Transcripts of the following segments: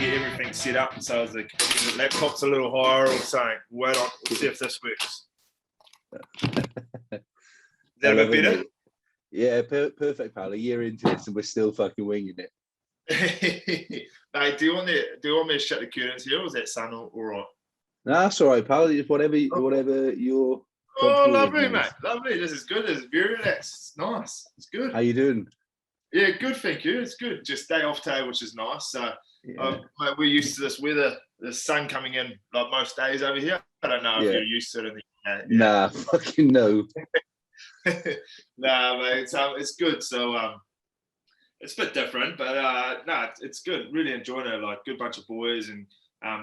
get everything set up. And so I was like, the laptop's a little higher or something. Wait on, see if this works. Is that a bit better? Yeah, perfect, pal. A year into this and we're still fucking winging it. Mate, do you want me to shut the curtains here, or is that sun all right? No, that's all right, pal. Whatever you're. Oh, lovely, mate. Lovely. This is good. This is very relaxed. It's nice. It's good. How you doing? Yeah, good. Thank you. It's good. Just day off today, which is nice. So mate, we're used to this weather, the sun coming in like most days over here. I don't know if you're used to it. Nah, fucking no. Nah, mate. It's good. So it's a bit different, but it's good. Really enjoying it. Like good bunch of boys and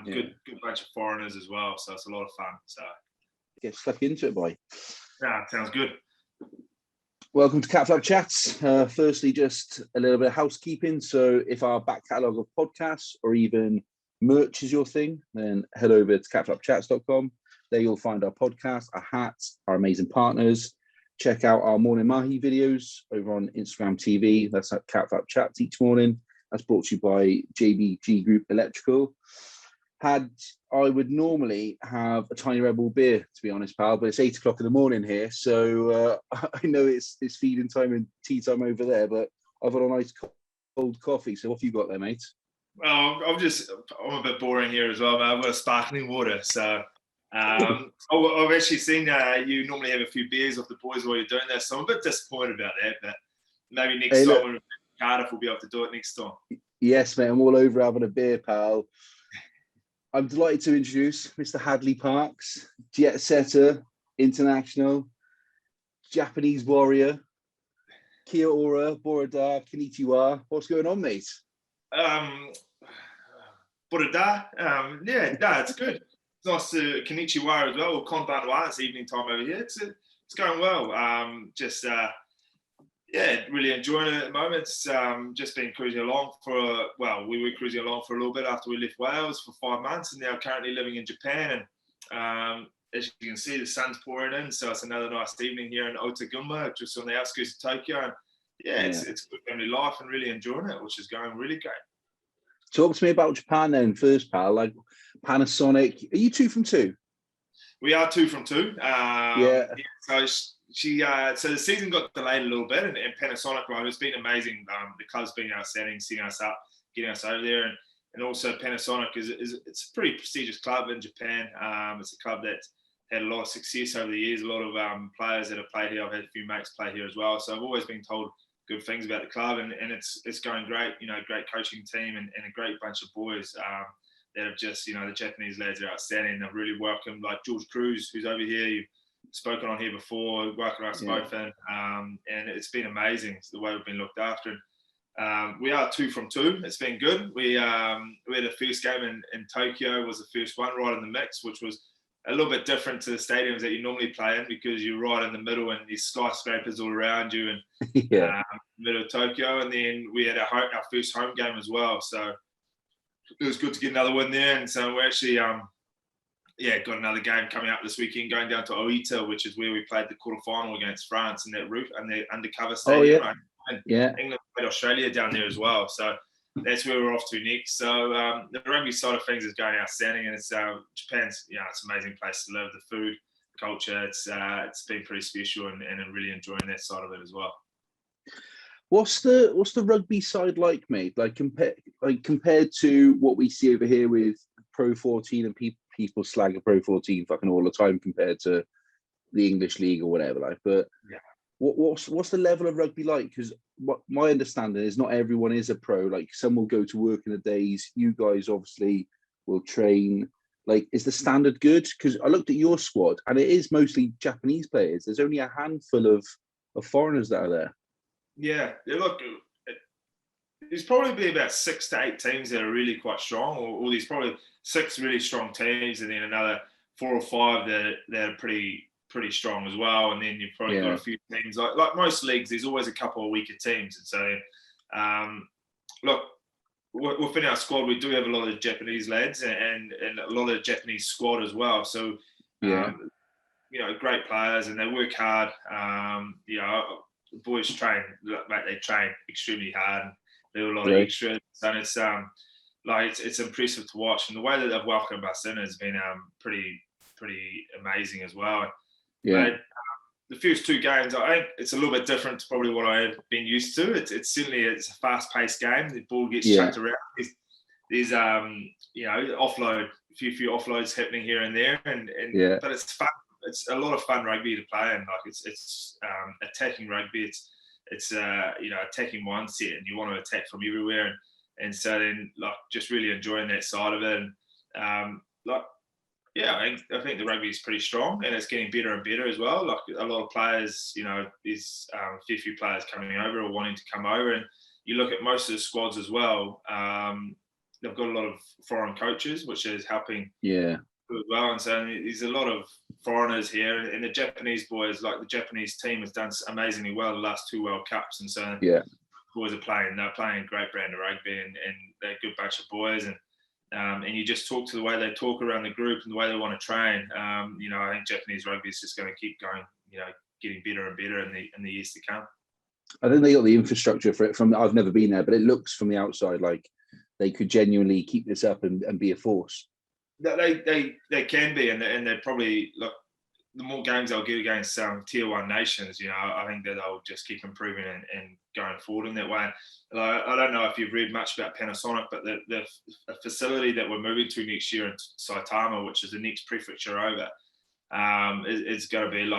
good bunch of foreigners as well. So it's a lot of fun. So get stuck into it, boy. Yeah, sounds good. Welcome to Catflap Chats. Firstly, just a little bit of housekeeping. So if our back catalogue of podcasts or even merch is your thing, then head over to catflapchats.com. There you'll find our podcast, our hats, our amazing partners. Check out our Morning Mahi videos over on Instagram TV. That's at Catflap Chats each morning. That's brought to you by JBG Group Electrical. I would normally have a Tiny Rebel beer, to be honest, pal, but it's 8 o'clock in the morning here. So I know it's feeding time and tea time over there, but I've got a nice cold coffee. So what have you got there, mate? Well, I'm a bit boring here as well, mate. I've got sparkling water. So I've actually seen you normally have a few beers with the boys while you're doing that. So I'm a bit disappointed about that, but maybe next time when we're in Cardiff, we'll be able to do it next time. Yes, mate. I'm all over having a beer, pal. I'm delighted to introduce Mr. Hadleigh Parks, jet setter, international, Japanese warrior, Kia ora, Borada, konnichiwa. What's going on, mate? Borada, it's good. It's nice to konnichiwa as well, or konbanwa. It's evening time over here. It's going well. Really enjoying it at the moment. It's just been cruising along we were cruising along for a little bit after we left Wales for 5 months, and now currently living in Japan. And as you can see, the sun's pouring in, so it's another nice evening here in Otagunma, just on the outskirts of Tokyo. And it's good family life and really enjoying it, which is going really great. Talk to me about Japan then, first, pal. Like Panasonic, are you 2 from 2? We are 2 from 2. So the season got delayed a little bit, and Panasonic, right, it's been amazing. The club's been outstanding, setting us up, getting us over there, and also Panasonic is it's a pretty prestigious club in Japan. It's a club that's had a lot of success over the years. A lot of players that have played here. I've had a few mates play here as well, so I've always been told good things about the club, and it's going great. You know, great coaching team and a great bunch of boys that have just, the Japanese lads are outstanding. They've really welcomed, like George Cruz, who's over here. You've spoken on here before, welcome us both in, and it's been amazing. It's the way we've been looked after. We are 2 from 2. It's been good. We had the first game in Tokyo, was the first one right in the mix, which was a little bit different to the stadiums that you normally play in, because you're right in the middle and there's skyscrapers all around you and middle of Tokyo. And then we had our first home game as well, so it was good to get another win there. And so we're actually got another game coming up this weekend, going down to Oita, which is where we played the quarterfinal against France in that roof and the undercover stadium. And England played Australia down there as well. So that's where we're off to next. So the rugby side of things is going outstanding, and it's Japan's, it's an amazing place to live. The food, culture, it's been pretty special, and I'm really enjoying that side of it as well. What's the rugby side like, mate? Like compared to what we see over here with Pro 14, and people slag the Pro 14 fucking all the time compared to the English league or whatever. Like, but what's the level of rugby like? Because what my understanding is, not everyone is a pro. Like, some will go to work in the days. You guys obviously will train. Like, is the standard good? Because I looked at your squad and it is mostly Japanese players. There's only a handful of foreigners that are there. Yeah, look, there's probably about 6 to 8 teams that are really quite strong, or there's probably 6 really strong teams, and then another 4 or 5 that are pretty strong as well. And then you've probably got a few teams, like most leagues, there's always a couple of weaker teams. And so, look, within our squad, we do have a lot of Japanese lads and a lot of Japanese squad as well. So, great players, and they work hard. The boys train, mate, they train extremely hard. They do a lot of extras, and it's like it's impressive to watch, and the way that they've welcomed us in has been pretty amazing as well. Yeah. But the first two games, I think it's a little bit different to probably what I've been used to. It's certainly a fast-paced game. The ball gets chucked around. There's offload, a few offloads happening here and there, but it's fun. It's a lot of fun rugby to play, and like it's attacking rugby. It's attacking one set, and you want to attack from everywhere, and so then like just really enjoying that side of it, and I think the rugby is pretty strong, and it's getting better and better as well. Like a lot of players, there's a few players coming over or wanting to come over, and you look at most of the squads as well. They've got a lot of foreign coaches, which is helping as well. And so there's a lot of foreigners here, and the Japanese boys, like the Japanese team, has done amazingly well the last 2 World Cups, and so boys are playing. They're playing a great brand of rugby, and they're a good bunch of boys, and you just talk to the way they talk around the group and the way they want to train. I think Japanese rugby is just going to keep going, getting better and better in the years to come. I think they got the infrastructure for it. I've never been there, but it looks from the outside like they could genuinely keep this up and be a force. They can be, and they're probably the more games they'll get against tier 1 nations, I think that they'll just keep improving and going forward in that way. I don't know if you've read much about Panasonic, but the facility that we're moving to next year in Saitama, which is the next prefecture over, it's going to be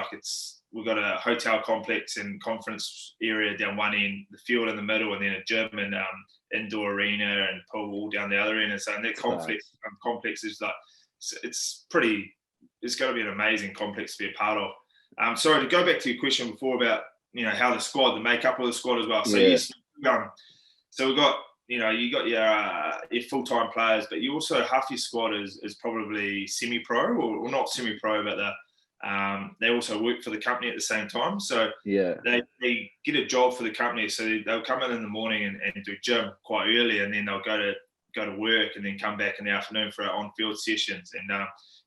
we've got a hotel complex and conference area down one end, the field in the middle, and then a gym and indoor arena and pool all down the other end. And so that complex is it's going to be an amazing complex to be a part of. Sorry, to go back to your question before about how the makeup of the squad as well. So so we've got you got your full-time players, but you also half your squad is probably semi-pro or not semi-pro, but they also work for the company at the same time. So they get a job for the company, so they'll come in the morning and do gym quite early, and then they'll go to work and then come back in the afternoon for our on-field sessions.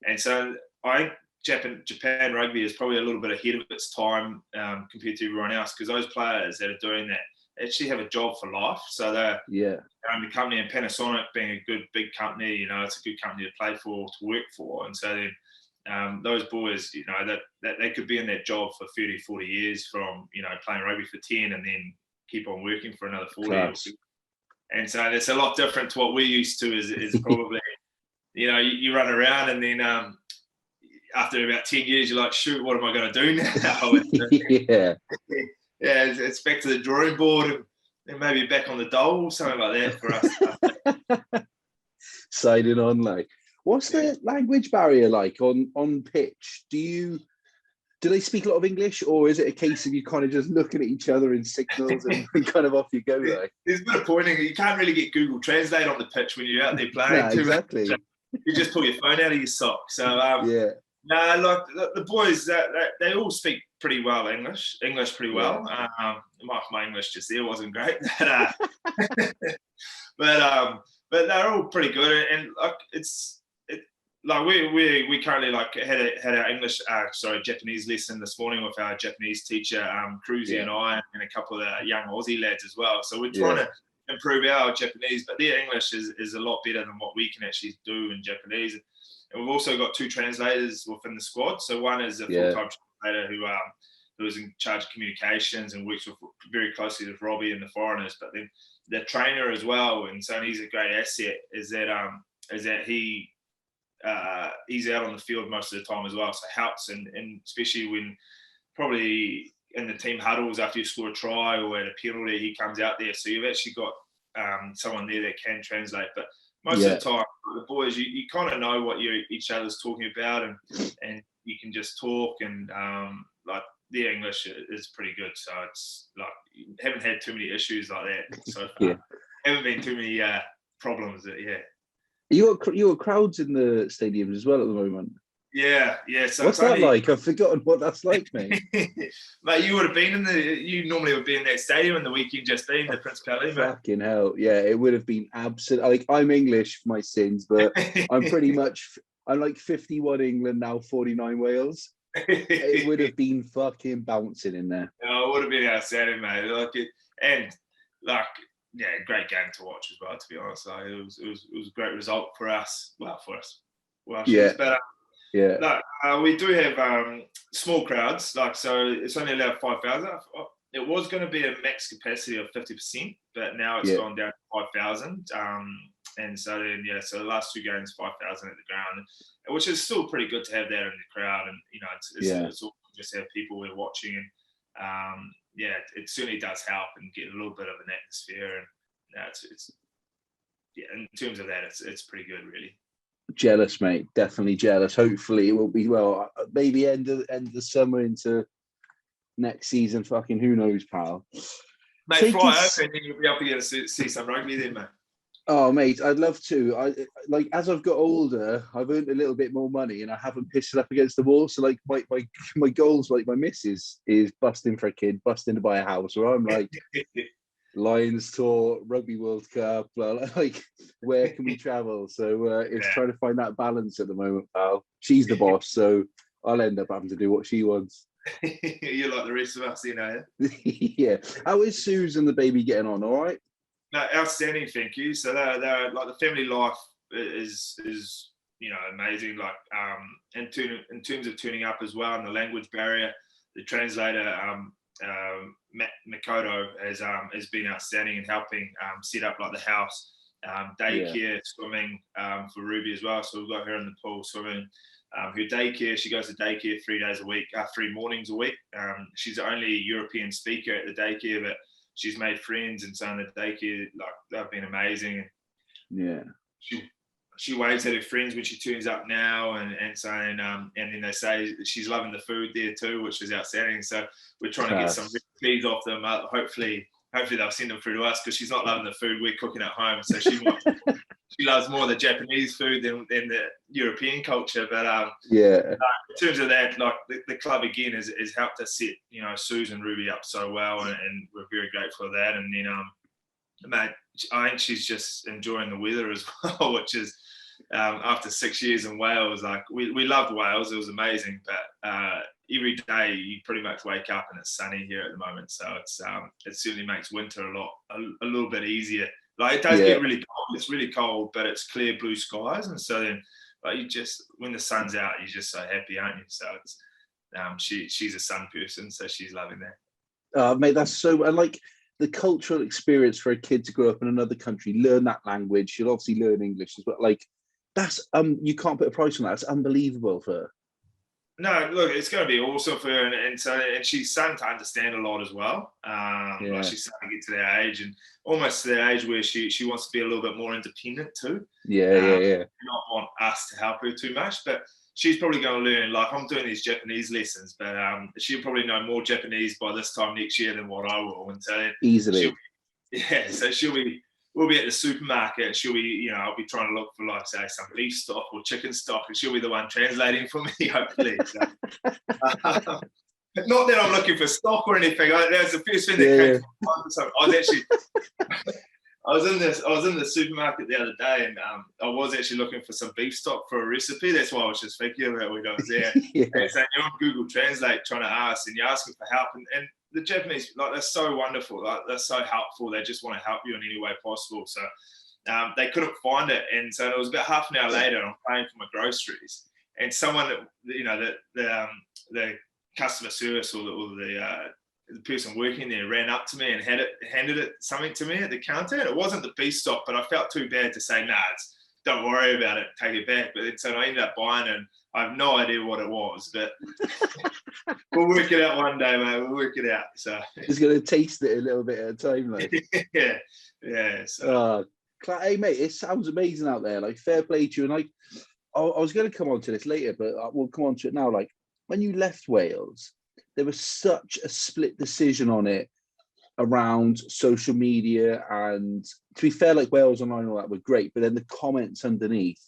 And so I think Japan rugby is probably a little bit ahead of its time compared to everyone else, because those players that are doing that actually have a job for life. So they're the company, and Panasonic being a good big company, it's a good company to play for, to work for. And so then those boys, that they could be in that job for 30, 40 years from, playing rugby for 10 and then keep on working for another 40 years. And so it's a lot different to what we're used to is probably, you run around and then after about 10 years, you're like, shoot, what am I going to do now? It's back to the drawing board and maybe back on the dole, something like that for us. Siding on, what's the language barrier like on pitch? Do they speak a lot of English, or is it a case of you kind of just looking at each other in signals and kind of off you go? There's a bit of pointing. You can't really get Google Translate on the pitch when you're out there playing. Exactly. You just pull your phone out of your sock. So the boys, they all speak pretty well English pretty well. My English just there wasn't great, but they're all pretty good, and we currently had our English Japanese lesson this morning with our Japanese teacher Cruzy and I, and a couple of the young Aussie lads as well. So we're trying to improve our Japanese, but their English is a lot better than what we can actually do in Japanese. And we've also got 2 translators within the squad. So one is a full-time translator who is in charge of communications and works very closely with Robbie and the foreigners, but then the trainer as well. And so he's a great asset. Is that he's out on the field most of the time as well, so helps, and especially when probably in the team huddles after you score a try or at a penalty, he comes out there. So you've actually got someone there that can translate. But most of the time, the boys, you kind of know what each other's talking about, and you can just talk, and their English is pretty good. So it's haven't had too many issues like that so far. Haven't been too many problems. You got crowds in the stadiums as well at the moment. Yeah. So what's that like? I've forgotten what that's like, mate. Mate, you would have been you normally would be in that stadium in the weekend, just been the Prince Kelly, mate. Fucking hell. Yeah, it would have been absolute. I'm English for my sins, but I'm like 51 England, now 49 Wales. It would have been fucking bouncing in there. No, it would have been outstanding, mate. great game to watch as well. To be honest, like, it was a great result for us. Well, Yeah. but Yeah. we do have small crowds, like, so it's only allowed 5,000. It was going to be a max capacity of 50%, but now it's gone down to 5,000. And so then, so the last 2 games, 5,000 at the ground, which is still pretty good to have that in the crowd. And, it's all just to have people we're watching. And, it certainly does help and get a little bit of an atmosphere. And it's in terms of that, it's pretty good, really. Jealous, mate. Definitely jealous. Hopefully it will be, well, maybe end of the summer into next season. Fucking who knows, pal. Mate, fly over and then you'll be able to get to see some rugby then, mate. Oh, mate, I'd love to. As I've got older, I've earned a little bit more money, and I haven't pissed it up against the wall. So, like, my goals, like my missus, is busting for a kid, busting to buy a house. Where I'm like, Lions tour, Rugby World Cup, like, where can we travel? So it's trying to find that balance at the moment, pal. She's the boss, so I'll end up having to do what she wants. You're like the rest of us, Yeah. How is Susan the baby getting on? All right. No, outstanding, thank you. So they're like, the family life is amazing. Like in terms of turning up as well, and the language barrier, the translator Matt Makoto has been outstanding in helping set up like the house, daycare, swimming for Ruby as well. So we've got her in the pool swimming. Her daycare, she goes to daycare 3 days a week, 3 mornings a week. She's the only European speaker at the daycare, but she's made friends, and so in the daycare, like, they've been amazing. Yeah. She waves at her friends when she turns up now, and saying, and then they say she's loving the food there too, which is outstanding. So we're trying to get some recipes off them. Hopefully they'll send them through to us, because she's not loving the food we're cooking at home. So she loves more the Japanese food than the European culture. But in terms of that, like, the club again has helped us set Susan and Ruby up so well, and we're very grateful for that. And then mate, I think she's just enjoying the weather as well, which is after 6 years in Wales, like, we loved Wales, it was amazing, but every day you pretty much wake up and it's sunny here at the moment, so it certainly makes winter a little bit easier. Like, it does get really cold. It's really cold, but it's clear blue skies, and so then, like, when the sun's out, you're just so happy, aren't you? So it's she's a sun person, so she's loving that. Mate, that's so, and like, the cultural experience for a kid to grow up in another country, learn that language. She'll obviously learn English as well. Like, that's you can't put a price on that. It's unbelievable for her. No, look, it's going to be awesome for her, and she's starting to understand a lot as well. Like, she's starting to get to that age, and almost to that age where she wants to be a little bit more independent too. Not want us to help her too much, but she's probably going to learn. Like, I'm doing these Japanese lessons, but she'll probably know more Japanese by this time next year than what I will. And so easily, so we'll be at the supermarket, and she'll be, I'll be trying to look for, like, say, some beef stock or chicken stock, and she'll be the one translating for me, hopefully. So, not that I'm looking for stock or anything. That's the first thing that came to my mind. So I was in the supermarket the other day, and I was actually looking for some beef stock for a recipe. That's why I was just thinking about when I was there. And so you're on Google Translate trying to ask, and you're asking for help, and the Japanese, like, they're so wonderful, like, they're so helpful. They just want to help you in any way possible. So they couldn't find it, and so it was about half an hour later, and I'm paying for my groceries, and someone, the customer service or the person working there ran up to me and handed something to me at the counter. It wasn't the beef stock, but I felt too bad to say, nah, don't worry about it, take it back. But then, so I ended up buying it, and I have no idea what it was, but we'll work it out one day, mate. We'll work it out. So just going to taste it a little bit at a time, like. yeah. So. Hey, mate, it sounds amazing out there. Like, fair play to you. And like, I was going to come on to this later, but we'll come on to it now. Like, when you left Wales, there was such a split decision on it around social media, and to be fair, like, Wales Online and all that were great, but then the comments underneath,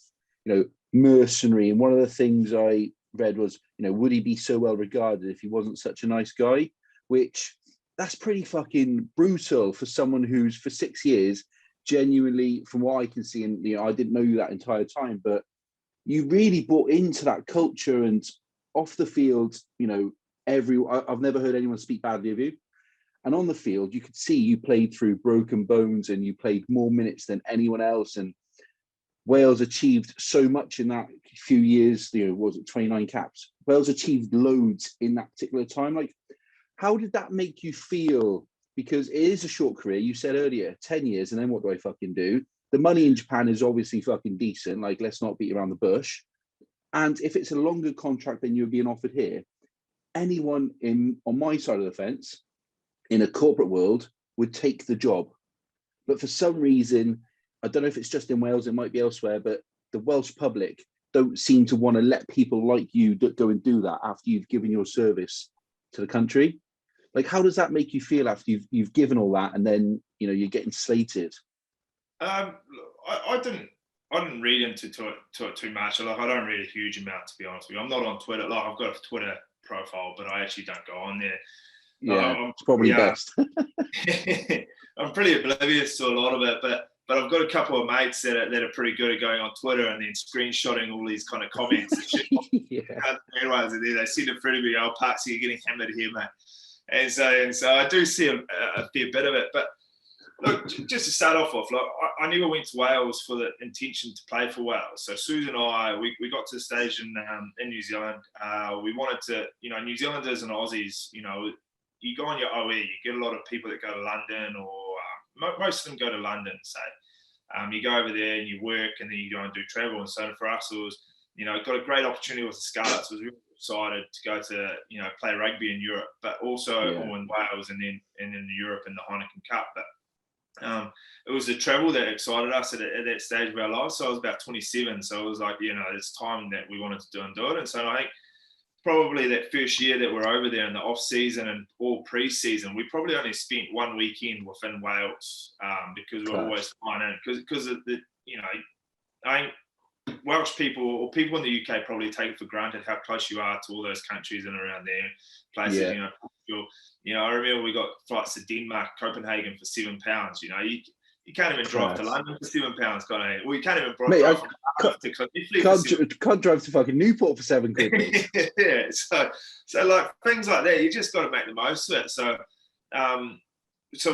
mercenary, and one of the things I read was, would he be so well regarded if he wasn't such a nice guy? Which, that's pretty fucking brutal for someone who's, for 6 years, genuinely, from what I can see, and I didn't know you that entire time, but you really bought into that culture, and off the field, I've never heard anyone speak badly of you. And on the field, you could see you played through broken bones and you played more minutes than anyone else. And Wales achieved so much in that few years, was it 29 caps? Wales achieved loads in that particular time. Like, how did that make you feel? Because it is a short career. You said earlier, 10 years, and then what do I fucking do? The money in Japan is obviously fucking decent. Like, let's not beat around the bush. And if it's a longer contract than you're being offered here, anyone on my side of the fence in a corporate world would take the job. But for some reason, I don't know if it's just in Wales, it might be elsewhere, but the Welsh public don't seem to want to let people like you go and do that after you've given your service to the country. Like, how does that make you feel after you've given all that and then, you're getting slated? I didn't read into it too much. Like, I don't read a huge amount, to be honest with you. I'm not on Twitter. Like, I've got a Twitter profile, but I actually don't go on there. Yeah, it's probably best. I'm pretty oblivious to a lot of it, but I've got a couple of mates that are pretty good at going on Twitter and then screenshotting all these kind of comments and shit. They see the pretty big old parts, you're getting hammered here, mate. And so I do see a fair bit of it. But look, just to start off, like, I never went to Wales for the intention to play for Wales. So Susan and I, we got to the stage in New Zealand. We wanted to, New Zealanders and Aussies, you go on your OE, you get a lot of people that go to London, or most of them go to London, say. You go over there and you work, and then you go and do travel. And so for us, it was, got a great opportunity with the Scarlets. Was really excited to go to, play rugby in Europe, but also in Wales and then in Europe in the Heineken Cup. But it was the travel that excited us at that stage of our lives. So I was about 27. So it was like, it's time that we wanted to do it. And so I think probably that first year that we're over there in the off season and all pre-season, we probably only spent one weekend within Wales because we're always flying in. Because of the, I think Welsh people or people in the UK probably take it for granted how close you are to all those countries and around there places. I remember we got flights to Denmark, Copenhagen for £7. You can't even drive to London for £7, can't you? Well, you can't even drive can't drive to fucking Newport for £7. Yeah, so like things like that, you just got to make the most of it. So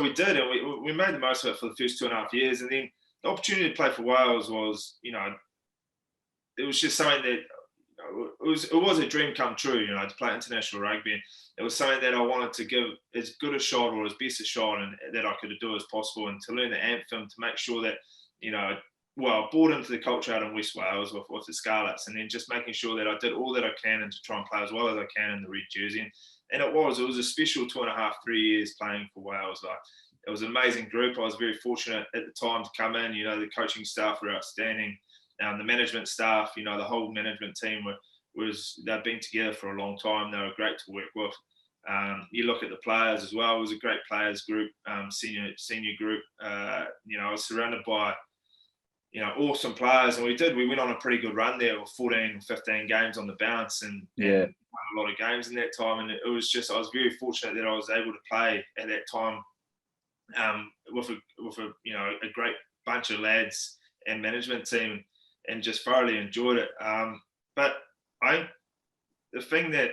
we did, and we made the most of it for the first 2.5 years, and then the opportunity to play for Wales was, it was just something that it was a dream come true, to play international rugby. And it was something that I wanted to give as good a shot or as best a shot and that I could do as possible, and to learn the anthem, to make sure that, bought into the culture out in West Wales with the Scarlets, and then just making sure that I did all that I can and to try and play as well as I can in the red jersey. And it was a special 2.5, 3 years playing for Wales. Like, it was an amazing group. I was very fortunate at the time to come in. The coaching staff were outstanding. The management staff, the whole management team they've been together for a long time. They were great to work with. You look at the players as well. It was a great players group, senior group. I was surrounded by, awesome players, and we went on a pretty good run there with 14, 15 games on the bounce, and won a lot of games in that time. And it was just, I was very fortunate that I was able to play at that time with a great bunch of lads and management team, and just thoroughly enjoyed it. But the thing that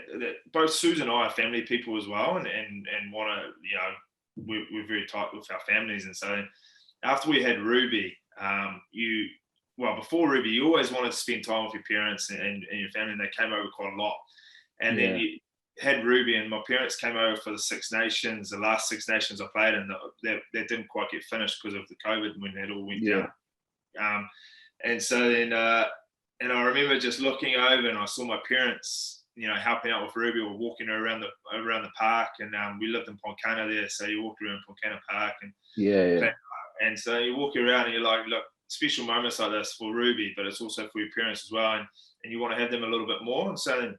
both Susan and I are family people as well, and want to, we're very tight with our families. And so after we had Ruby, before Ruby, you always wanted to spend time with your parents and your family, and they came over quite a lot. And then you had Ruby, and my parents came over for the Six Nations, the last Six Nations I played in, that didn't quite get finished because of the COVID when that all went down. And so then, and I remember just looking over, and I saw my parents, helping out with Ruby, or walking her around the park. And we lived in Pontcanna there, so you walked around Pontcanna Park, and and so you walk around, and you're like, look, special moments like this for Ruby, but it's also for your parents as well, and you want to have them a little bit more. And so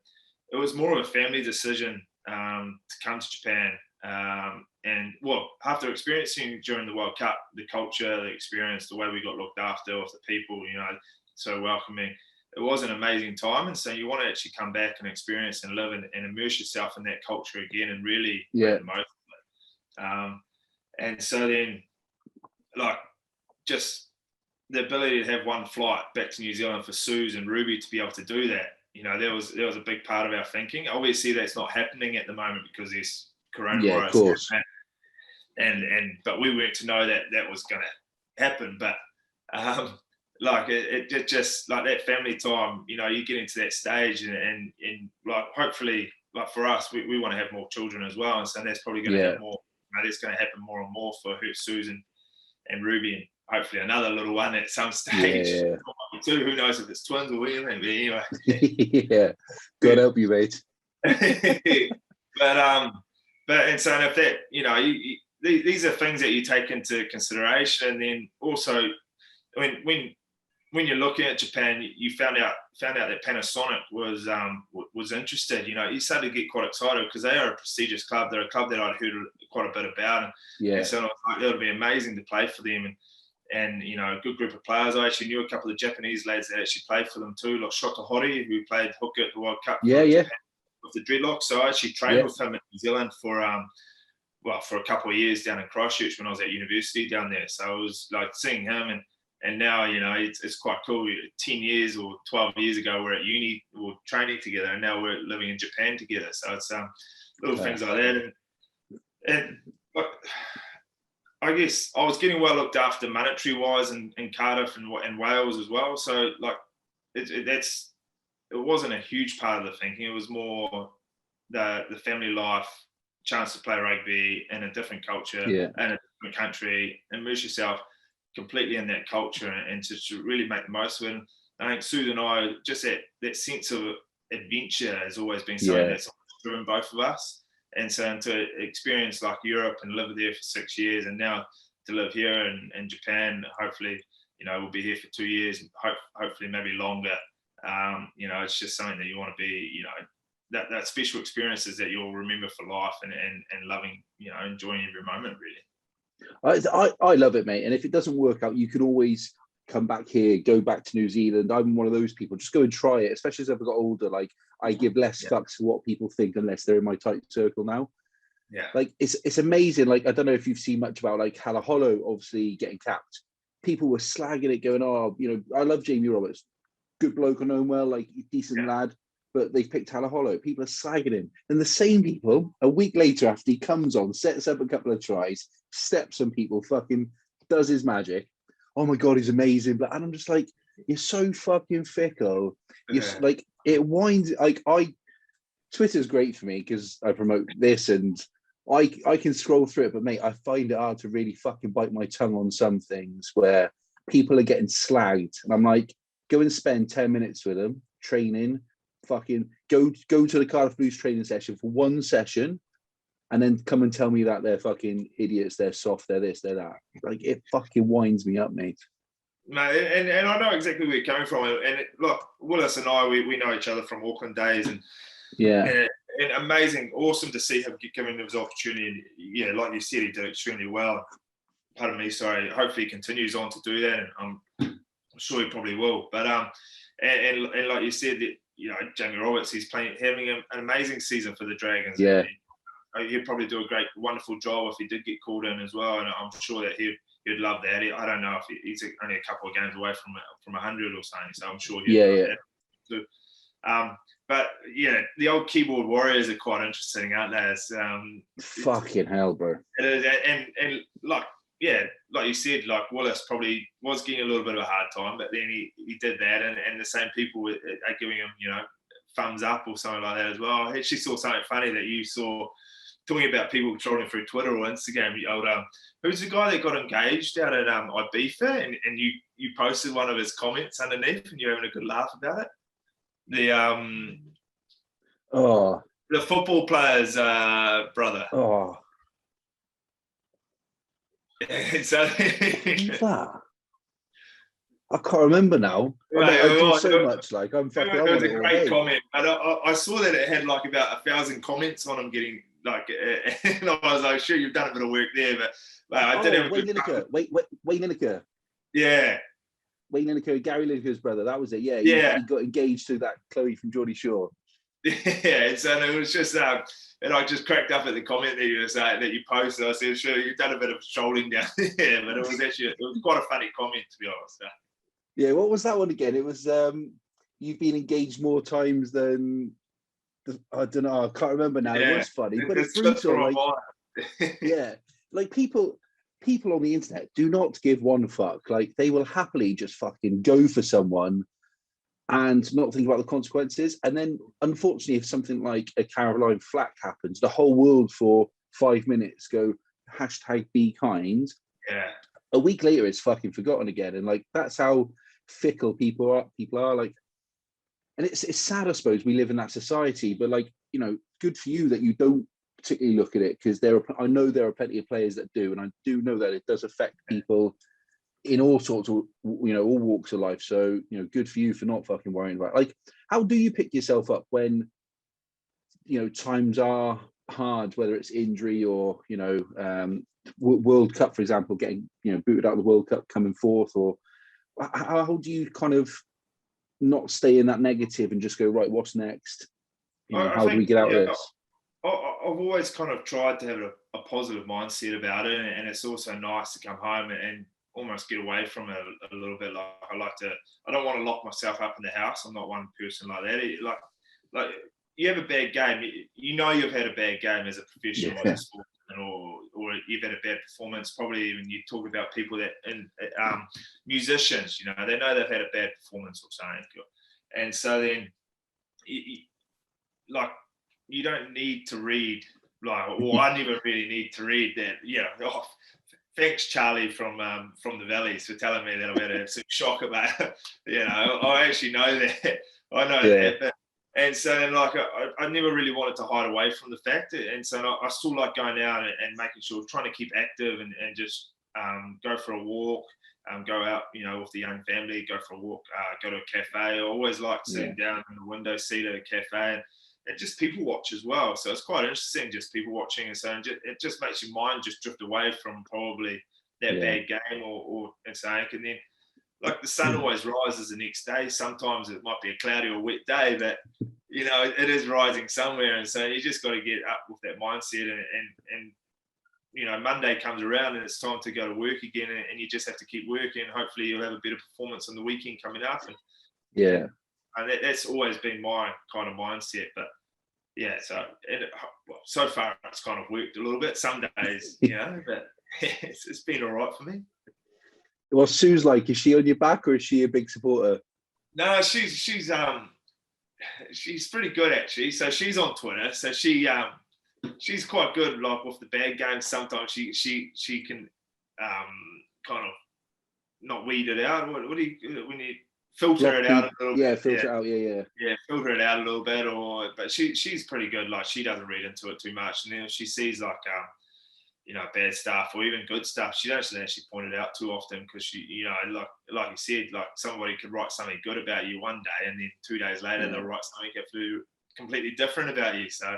it was more of a family decision to come to Japan. And after experiencing during the World Cup, the culture, the experience, the way we got looked after with the people, so welcoming, it was an amazing time. And so you want to actually come back and experience and live and immerse yourself in that culture again, and really make the most of it. And so then, like, just the ability to have one flight back to New Zealand for Suze and Ruby to be able to do that, there was a big part of our thinking. Obviously, that's not happening at the moment because there's coronavirus. Yeah, of course. but we weren't to know that was going to happen. But like it just like that family time, you get into that stage, and like hopefully, like for us, we want to have more children as well, and so that's probably going to have more. That's going to happen more and more for Susan and Ruby, and hopefully another little one at some stage. Yeah. Two, who knows if it's twins or anything, but anyway. Yeah, God help you, mate. But and so if that, these are things that you take into consideration, and then also when you're looking at Japan, you found out that Panasonic was interested. You started to get quite excited because they are a prestigious club. They're a club that I'd heard quite a bit about, and so I was like, it would be amazing to play for them, and a good group of players. I actually knew a couple of Japanese lads that actually played for them too, like Shota Hori, who played hooker at the World Cup. Japan with the dreadlocks. So I actually trained with him in New Zealand for a couple of years down in Christchurch when I was at university down there. So I was like seeing him, and now it's quite cool. 10 years or 12 years ago, we're at uni, we're training together, and now we're living in Japan together. So it's little things like that, and I guess I was getting well looked after monetary wise in Cardiff and Wales as well. So like it wasn't a huge part of the thinking. It was more the family life, chance to play rugby in a different culture, in a different country, immerse yourself completely in that culture, and to really make the most of it. And I think Susan and I, just that sense of adventure has always been something that's driven both of us. And so to experience like Europe and live there for 6 years, and now to live here in Japan, hopefully, we'll be here for 2 years, hopefully maybe longer. It's just something that you want to be, that special experiences that you'll remember for life, and loving, enjoying every moment, really. I love it, mate. And if it doesn't work out, you can always come back here, go back to New Zealand. I'm one of those people. Just go and try it, especially as I've got older. Like, I give less fucks to what people think unless they're in my tight circle now. Yeah. Like, it's amazing. Like, I don't know if you've seen much about like Hadleigh obviously getting capped. People were slagging it, going, "Oh, I love Jamie Roberts, good bloke, I know him well, like decent lad." But they've picked Hadleigh. People are slagging him. And the same people, a week later after he comes on, sets up a couple of tries, steps on people, fucking does his magic. Oh my God, he's amazing. But and I'm just like, you're so fucking fickle. You're like, it winds, like Twitter's great for me because I promote this and I can scroll through it, but mate, I find it hard to really fucking bite my tongue on some things where people are getting slagged. And I'm like, go and spend 10 minutes with them, training, fucking go to the Cardiff Blues training session for one session, and then come and tell me that they're fucking idiots, they're soft, they're this, they're that. Like, it fucking winds me up, mate. No, and I know exactly where you're coming from. And look, Willis and I, we know each other from Auckland days, and and amazing, awesome to see him given his opportunity. And yeah, like you said, he did extremely well. Pardon me, sorry. Hopefully, he continues on to do that, and I'm sure he probably will. But and like you said, that Jamie Roberts, he's having an amazing season for the Dragons. Yeah. And he'd probably do a wonderful job if he did get called in as well, and I'm sure that he'd love that. I don't know if he's only a couple of games away from 100 or something, so I'm sure he'd love that too. But yeah, the old keyboard warriors are quite interesting, aren't they? Fucking hell, bro. It is, and like you said, like Willis probably was getting a little bit of a hard time, but then he did that, and the same people are giving him, thumbs up or something like that as well. I actually saw something funny that you saw, talking about people trolling through Twitter or Instagram. Who's the guy that got engaged out at Ibiza, and you posted one of his comments underneath, and you're having a good laugh about it. The football player's brother. Oh. So Who's that? I can't remember now. I do so much. Like, I'm fucking. It was a great comment, and I saw that it had like about 1,000 comments on him getting like, and I was like, sure, you've done a bit of work there, but I did have a Wayne Lineker. Wayne Lineker. Yeah. Wayne Lineker, Gary Lineker's brother. That was it. Yeah. He got engaged to that Chloe from Geordie Shore. Yeah, so it was just, and I just cracked up at the comment that you posted. I said, sure, you've done a bit of trolling down there, but it was quite a funny comment, to be honest. Yeah, what was that one again? It was, you've been engaged more times than, I don't know, I can't remember now. It was funny, but it's brutal. Like, yeah, like people on the internet do not give one fuck. Like they will happily just fucking go for someone and not think about the consequences. And then, unfortunately, if something like a Caroline Flack happens, the whole world for 5 minutes go #be kind. Yeah. A week later, it's fucking forgotten again. And like that's how fickle people are. Like, and it's sad, I suppose, we live in that society. But like, you know, good for you that you don't particularly look at it, because I know there are plenty of players that do, and I do know that it does affect people in all sorts of, you know, all walks of life. So, you know, good for you for not fucking worrying about it. Like, how do you pick yourself up when, you know, times are hard, whether it's injury or, you know, World Cup, for example, getting, you know, booted out of the World Cup, coming forth, or how do you kind of not stay in that negative and just go, right, what's next? You know, how do we get out of this? I've always kind of tried to have a positive mindset about it, and it's also nice to come home and almost get away from it a little bit. Like I don't want to lock myself up in the house. I'm not one person like that. Like you have a bad game, you know you've had a bad game as a professional in sport, or you've had a bad performance. Probably even you talk about people that musicians, you know, they know they've had a bad performance or something, and so then you don't need to read, like, or I never really need to read that. Yeah, thanks, Charlie from the Valleys, for telling me that I've had a shock about it. You know, I actually know that. I know that. But, and so then, like, I never really wanted to hide away from the fact. And so I still like going out and making sure, trying to keep active and just go for a walk, go out, you know, with the young family, go for a walk, go to a cafe. I always like sitting down in the window seat at a cafe and just people watch as well. So it's quite interesting, just people watching. And so it just makes your mind just drift away from probably that bad game or something. And then, like, the sun always rises the next day. Sometimes it might be a cloudy or wet day, but, you know, it is rising somewhere. And so you just got to get up with that mindset and you know, Monday comes around and it's time to go to work again, and you just have to keep working. Hopefully you'll have a better performance on the weekend coming up. And that's always been my kind of mindset. But yeah, so far it's kind of worked a little bit. Some days, you know, but it's been all right for me. What's Sue's like? Is she on your back, or is she a big supporter? No, she's pretty good actually. So she's on Twitter. So she's quite good. Like with the bad games, sometimes she can kind of not weed it out. What do you when you filter it out a little bit? Filter it out. Yeah, filter it out a little bit. But she's pretty good. Like, she doesn't read into it too much. And then if she sees like you know, bad stuff or even good stuff, she doesn't actually point it out too often, because she, you know, like you said, like somebody could write something good about you one day, and then 2 days later they'll write something completely different about you. So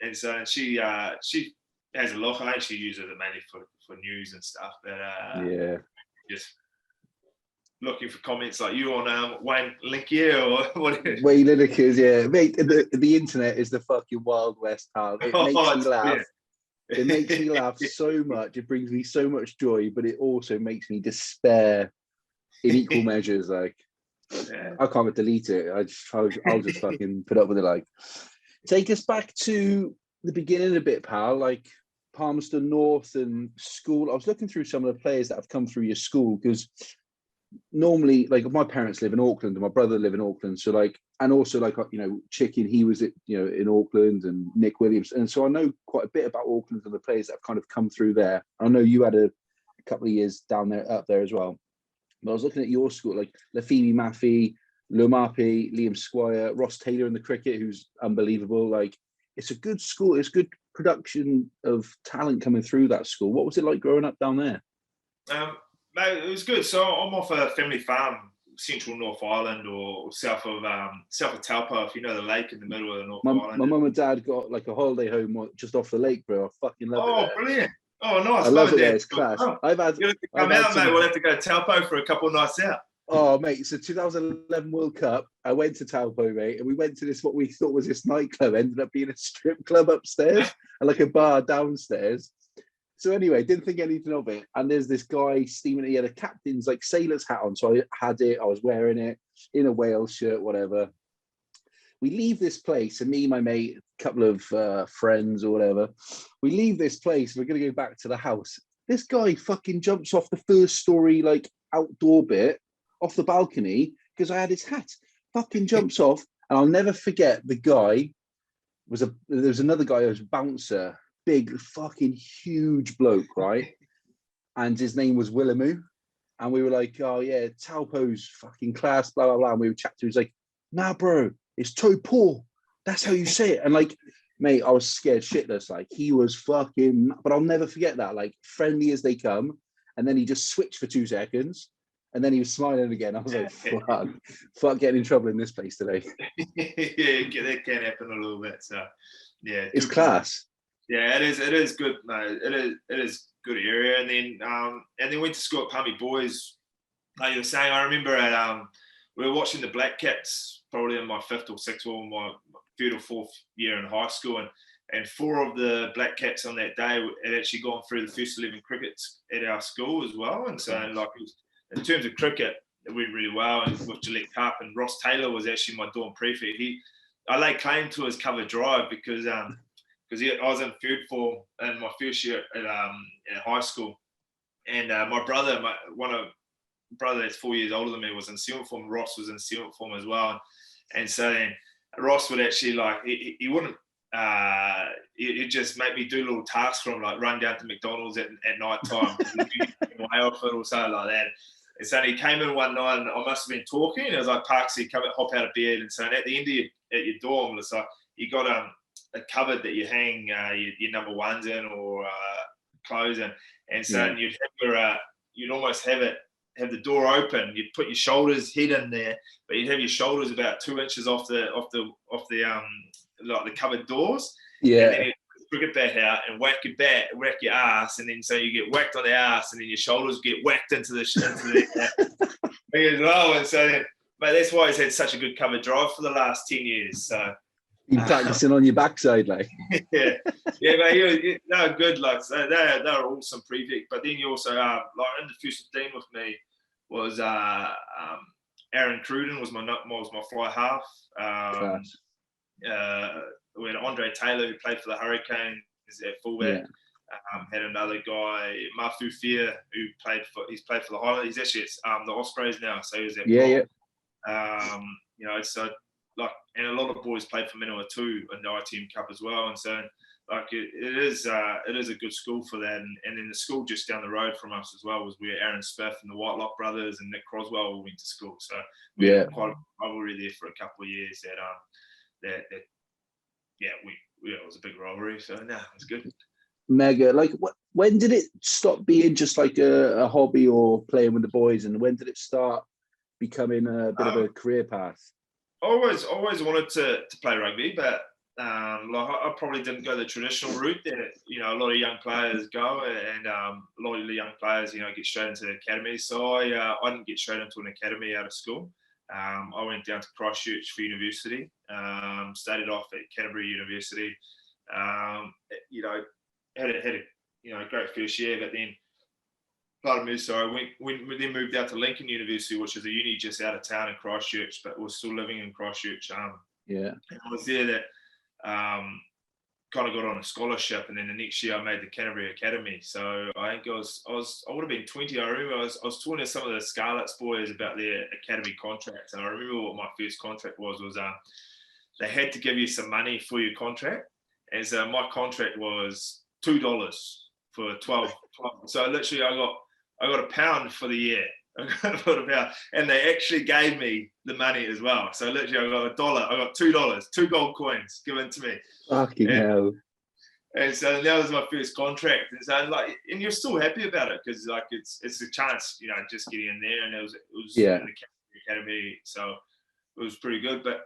and so she has a look. I think she uses it mainly for news and stuff. But just looking for comments like you on Wayne Linkier or what? Wayne Linkier, mate. The internet is the fucking Wild West, pal. It makes me laugh. It makes me laugh so much. It brings me so much joy, but it also makes me despair in equal measures. Like, I can't delete it. I'll just fucking put up with it. Like, take us back to the beginning a bit, pal. Like Palmerston North and school. I was looking through some of the players that have come through your school, because normally, like, my parents live in Auckland and my brother live in Auckland, so like, and also like, you know, Chicken, he was in Auckland, and Nick Williams, and so I know quite a bit about Auckland and the players that have kind of come through there. I know you had a couple of years up there as well, but I was looking at your school, like Lafini Maffey, Lumapi, Liam Squire, Ross Taylor in the cricket, who's unbelievable. Like, it's a good school. It's good production of talent coming through that school. What was it like growing up down there? Mate, it was good. So I'm off a family farm, central North Island, or south of Taupo, if you know the lake in the middle of the North Island. My mum and dad got like a holiday home just off the lake, bro. I fucking love it. Oh, brilliant. Oh, nice. I love it there. It's class. Oh, you have to come out, mate. We'll have to go to Taupo for a couple of nights out. Oh, mate. So 2011 World Cup, I went to Taupo, mate, and we went to this, what we thought was this nightclub, ended up being a strip club upstairs and like a bar downstairs. So anyway, didn't think anything of it. And there's this guy steaming, he had a captain's like sailor's hat on. So I had it, I was wearing it in a Wales shirt, whatever. we leave this place, and me, my mate, a couple of friends or whatever, we leave this place. We're gonna go back to the house. This guy fucking jumps off the first story, like outdoor bit, off the balcony, because I had his hat. Fucking jumps off, and I'll never forget the guy. There was another guy who was a bouncer, big fucking huge bloke, right? And his name was Willamoo. And we were like, oh yeah, Taupo's fucking class, blah, blah, blah. And we would chat to him. He's like, nah, bro, it's Taupo. That's how you say it. And like, mate, I was scared shitless. Like, he was fucking, but I'll never forget that. Like, friendly as they come. And then he just switched for 2 seconds. And then he was smiling again. I was like, fuck getting in trouble in this place today. Yeah, that can happen a little bit. So, yeah. It's class. Yeah, it is good, mate. It is good area. And then went to school at Palmy Boys. Like you were saying, I remember we were watching the Black Caps probably in my 5th or 6th or my 3rd or 4th year in high school, and 4 of the Black Caps on that day had actually gone through the first 11 crickets at our school as well. And so, like, in terms of cricket, it went really well. And with Gillette Cup, and Ross Taylor was actually my dorm prefect. I laid claim to his cover drive because I was in 3rd form in my first year at high school, and my brother, brother that's 4 years older than me, was in 7th form. Ross was in 7th form as well, and so then Ross would actually, like, he wouldn't. He'd just make me do little tasks for him, like run down to McDonald's at night time, way off it or something like that. And so he came in one night, and I must have been talking, and I was like, Parksy, come hop out of bed. And so at the end of your dorm, it's like you got a cupboard that you hang your number ones in, or clothes in, and so you'd almost have the door open. You'd put your head in there, but you'd have your shoulders about 2 inches off the like the cupboard doors. Yeah. And then you'd cricket bat out and whack your ass, and then so you get whacked on the ass, and then your shoulders get whacked into the thing as well. And so then, but that's why he's had such a good cover drive for the last 10 years. So you practicing on your backside, like. yeah, but they were good. Like, so they were awesome prefect. But then you also like in the first 15 with me was Aaron Cruden was my fly half. We had Andre Taylor, who played for the Hurricanes at fullback. Had another guy, Mafu Fear, who played for the Highlanders. He's actually at the Ospreys now, so he was at you know, so like, and a lot of boys played for Manawa too in the ITM Cup as well. And so, like, it is a good school for that. And then the school just down the road from us as well was where Aaron Spiff and the Whitelock brothers and Nick Croswell all went to school. So we had quite a rivalry there for a couple of years. It was a big rivalry. So no, it was good. Mega. Like, when did it stop being just like a hobby or playing with the boys, and when did it start becoming a bit of a career path? I always wanted to play rugby, but like I probably didn't go the traditional route that, you know, a lot of young players go, and a lot of the young players, you know, get straight into the academy. So I didn't get straight into an academy out of school. I went down to Christchurch for university. Started off at Canterbury University. You know, had a great first year, but then we then moved out to Lincoln University, which is a uni just out of town in Christchurch, but we're still living in Christchurch. And I was there that kind of got on a scholarship, and then the next year I made the Canterbury Academy. So I think I would have been 20. I remember I was talking to some of the Scarlets boys about their academy contracts, and I remember what my first contract was they had to give you some money for your contract, and so my contract was $2 for 12. So literally I got £1 for the year. I got £1, and they actually gave me the money as well. So literally I got $1. I got $2, 2 gold coins given to me. Fucking hell. And so that was my first contract. And so, like, and you're still happy about it because, like, it's a chance, you know, just getting in there, and it was in the academy, so it was pretty good. But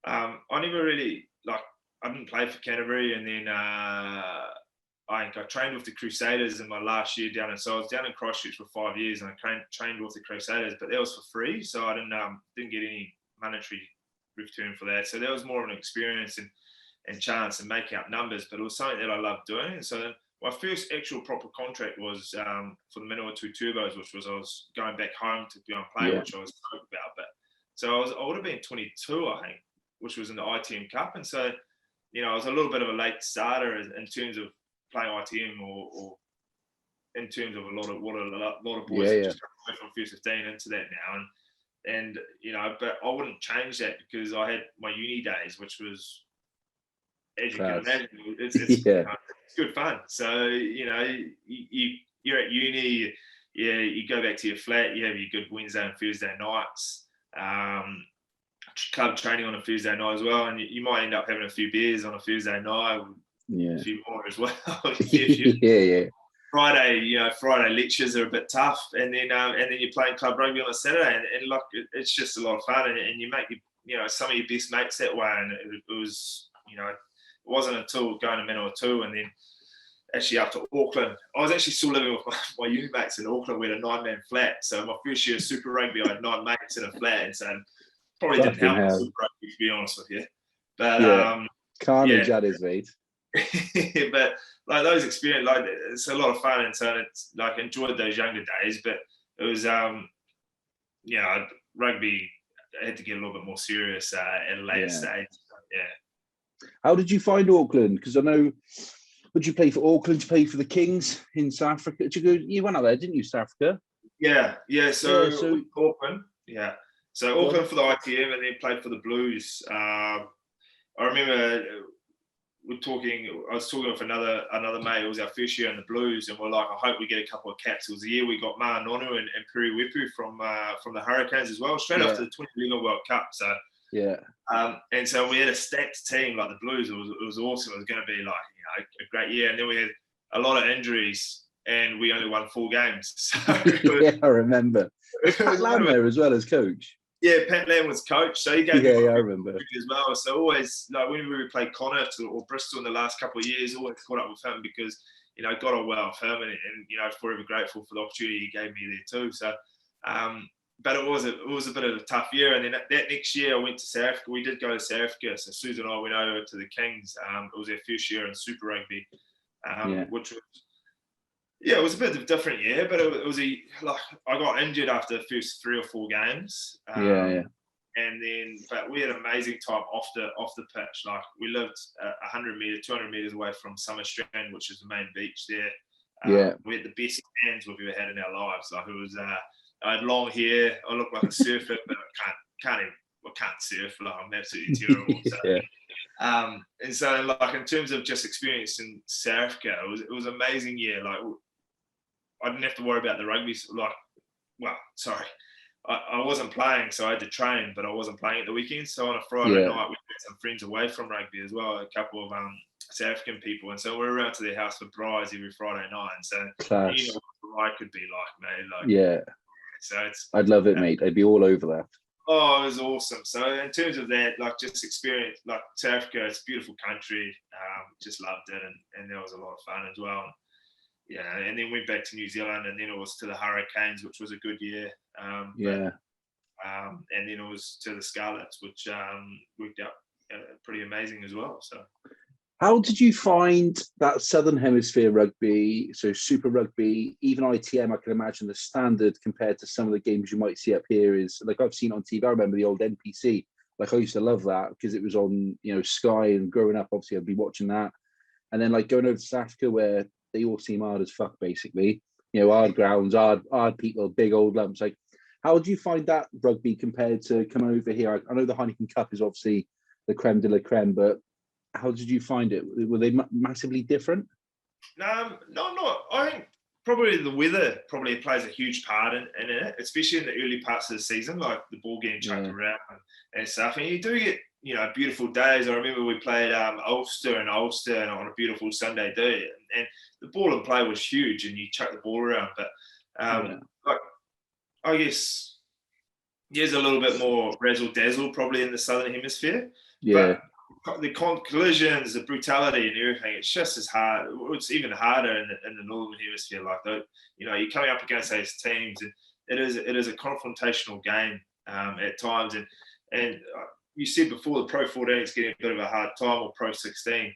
I never really, like, I didn't play for Canterbury, and then I trained with the Crusaders in my last year down, and so I was down in Christchurch for 5 years, and I trained with the Crusaders, but that was for free, so I didn't get any monetary return for that. So that was more of an experience and chance and make out numbers, but it was something that I loved doing. And so my first actual proper contract was for the Manawa 2 Turbos, which was I was going back home to go and play, which I was stoked about. But so I would have been 22, I think, which was in the ITM Cup, and so I was a little bit of a late starter in terms of playing ITM or in terms of a lot of boys just coming from first 15 into that now, and but I wouldn't change that because I had my uni days, which was, as you can imagine, it's good fun. So you're at uni, you go back to your flat, you have your good Wednesday and Thursday nights, club training on a Thursday night as well, and you might end up having a few beers on a Thursday night, a few more as well. Friday lectures are a bit tough, and then you're playing club rugby on a Saturday, and like it's just a lot of fun, and you make some of your best mates that way, and it was it wasn't until going to Manawatu and then actually up to Auckland. I was actually still living with my uni mates in Auckland. We had a 9-man flat, so my first year of Super Rugby, I had 9 mates in a flat, and so probably didn't help with Super Rugby, to be honest with you. But carnage that is, mate. But like those experiences, like it's a lot of fun, and so it's like enjoyed those younger days. But it was rugby had to get a little bit more serious at a later stage. Yeah. How did you find Auckland? Because I know, would you play for Auckland? Did you play for the Kings in South Africa? You went out there, didn't you, South Africa? Yeah. So Auckland, So Auckland for the ITM, and then played for the Blues. I remember I was talking with another mate. It was our first year in the Blues, and we're like, I hope we get a couple of caps. It was the year we got Ma Nonu and Piri Wepu from the Hurricanes as well, straight after the 2011 World Cup. So and so we had a stacked team like the Blues. It was awesome. It was going to be like a great year, and then we had a lot of injuries, and we only won 4 games. So I remember. Was Pat Lam there as well as coach? Yeah, Pat Lam was coach, so he gave me I remember as well. So always, like whenever we played Connacht or Bristol in the last couple of years, always caught up with him because got on well with him, and forever grateful for the opportunity he gave me there too. So, but it was a bit of a tough year, and then that next year I went to South Africa. We did go to South Africa, so Susan and I went over to the Kings. It was our first year in Super Rugby, which was. Yeah, it was a bit of a different year, but it was I got injured after the first 3 or 4 games. And then, but we had an amazing time off the pitch. Like we lived 200 meters away from Summer Strand, which is the main beach there. We had the best hands we've ever had in our lives. Like it was, I had long hair. I looked like a surfer, but I can't surf. Like I'm absolutely terrible. So. And so, like in terms of just experience in South Africa, it was an amazing year. Like I didn't have to worry about the rugby. I wasn't playing, so I had to train, but I wasn't playing at the weekends. So on a Friday night, we had some friends away from rugby as well, a couple of South African people, and so we were around to their house for braais every Friday night. And so what the ride could be like, mate. So I'd love it, mate. I'd be all over that. Oh, it was awesome. So in terms of that, like just experience, like South Africa, it's a beautiful country. Just loved it, and there was a lot of fun as well. And then went back to New Zealand, and then it was to the Hurricanes, which was a good year. And then it was to the Scarlets, which worked out pretty amazing as well. So, how did you find that Southern Hemisphere rugby? So Super Rugby, even ITM, I can imagine the standard compared to some of the games you might see up here is like I've seen on TV. I remember the old NPC. Like I used to love that because it was on Sky, and growing up, obviously I'd be watching that. And then like going over to South Africa where they all seem hard as fuck, basically. Hard grounds, hard people, big old lumps. Like, how do you find that rugby compared to come over here? I know the Heineken Cup is obviously the creme de la creme, but how did you find it? Were they massively different? No, not. I think probably the weather probably plays a huge part in it, especially in the early parts of the season, like the ball getting chucked around and stuff. And you do get beautiful days. I remember we played Ulster on a beautiful Sunday day, and the ball and play was huge, and you chuck the ball around. But like, I guess there's a little bit more razzle dazzle probably in the Southern Hemisphere. But the collisions, the brutality, and everything, it's just as hard. It's even harder in the Northern Hemisphere. Like you're coming up against those teams, and it is a confrontational game at times, and you said before the Pro 14 is getting a bit of a hard time, or Pro 16.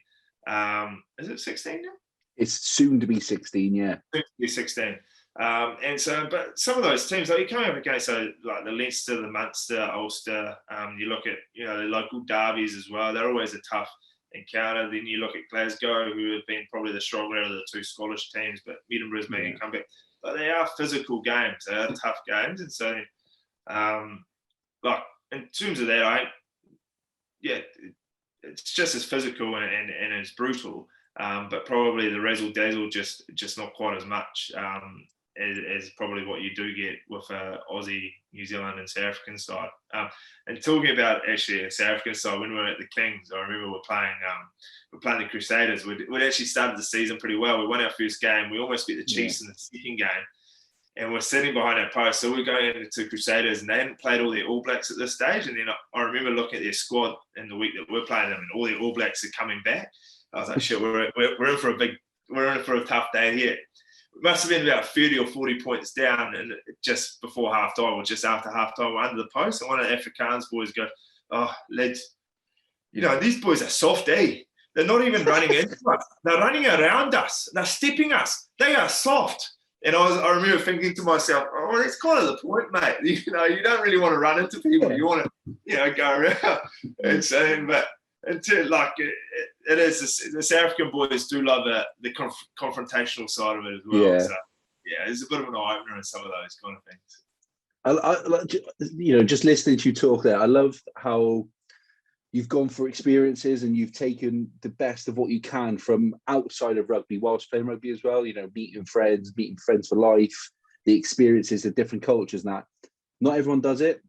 Is it 16 now? It's soon to be 16, yeah. Soon to be 16. And so, but some of those teams, like you come up against, so like the Leinster, the Munster, Ulster. You look at the local derbies as well. They're always a tough encounter. Then you look at Glasgow, who have been probably the stronger of the two Scottish teams, but Edinburgh's making a comeback. But they are physical games. They are tough games, and so like in terms of that, it's just as physical and as brutal. But probably the razzle dazzle just not quite as much as probably what you do get with Aussie, New Zealand, and South African side. And talking about actually the South African side, when we were at the Kings, I remember we're playing the Crusaders. We'd actually started the season pretty well. We won our first game. We almost beat the Chiefs in the second game. And we're sitting behind our post. So we're going into Crusaders, and they hadn't played all their All Blacks at this stage. And then I remember looking at their squad in the week that we're playing them, and all their All Blacks are coming back. I was like, shit, we're in for a tough day here. It must have been about 30 or 40 points down, and just before half time or just after half time, we're under the post. And one of the Afrikaans boys goes, "Oh, lads, these boys are soft, eh? They're not even running into us. They're running around us. They're stepping us. They are soft." And I remember thinking to myself, "Oh, that's kind of the point, mate. You don't really want to run into people. You want to, go around." And so, but until like it is, the South African boys do love the confrontational side of it as well. Yeah. So there's a bit of an eye opener in some of those kind of things. I just listening to you talk there, I love how you've gone for experiences and you've taken the best of what you can from outside of rugby whilst playing rugby as well. Meeting friends for life, the experiences of different cultures. And that not everyone does it.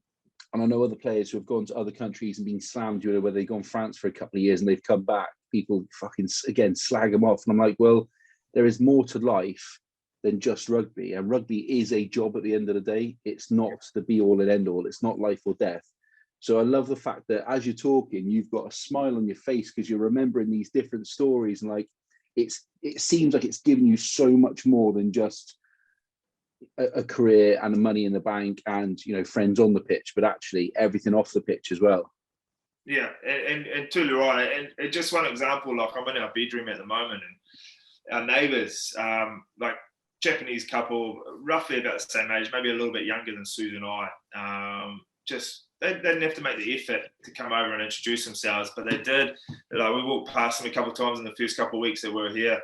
And I know other players who have gone to other countries and been slammed, where they've gone France for a couple of years and they've come back. People fucking, again, slag them off. And I'm like, well, there is more to life than just rugby. And rugby is a job at the end of the day. It's not the be all and end all. It's not life or death. So I love the fact that as you're talking, you've got a smile on your face because you're remembering these different stories. And like, it seems like it's giving you so much more than just a career and money in the bank and friends on the pitch, but actually everything off the pitch as well. Yeah, and totally right. And just one example, like I'm in our bedroom at the moment, and our neighbours, like Japanese couple, roughly about the same age, maybe a little bit younger than Susan and I, they didn't have to make the effort to come over and introduce themselves, but they did. Like we walked past them a couple of times in the first couple of weeks that we were here.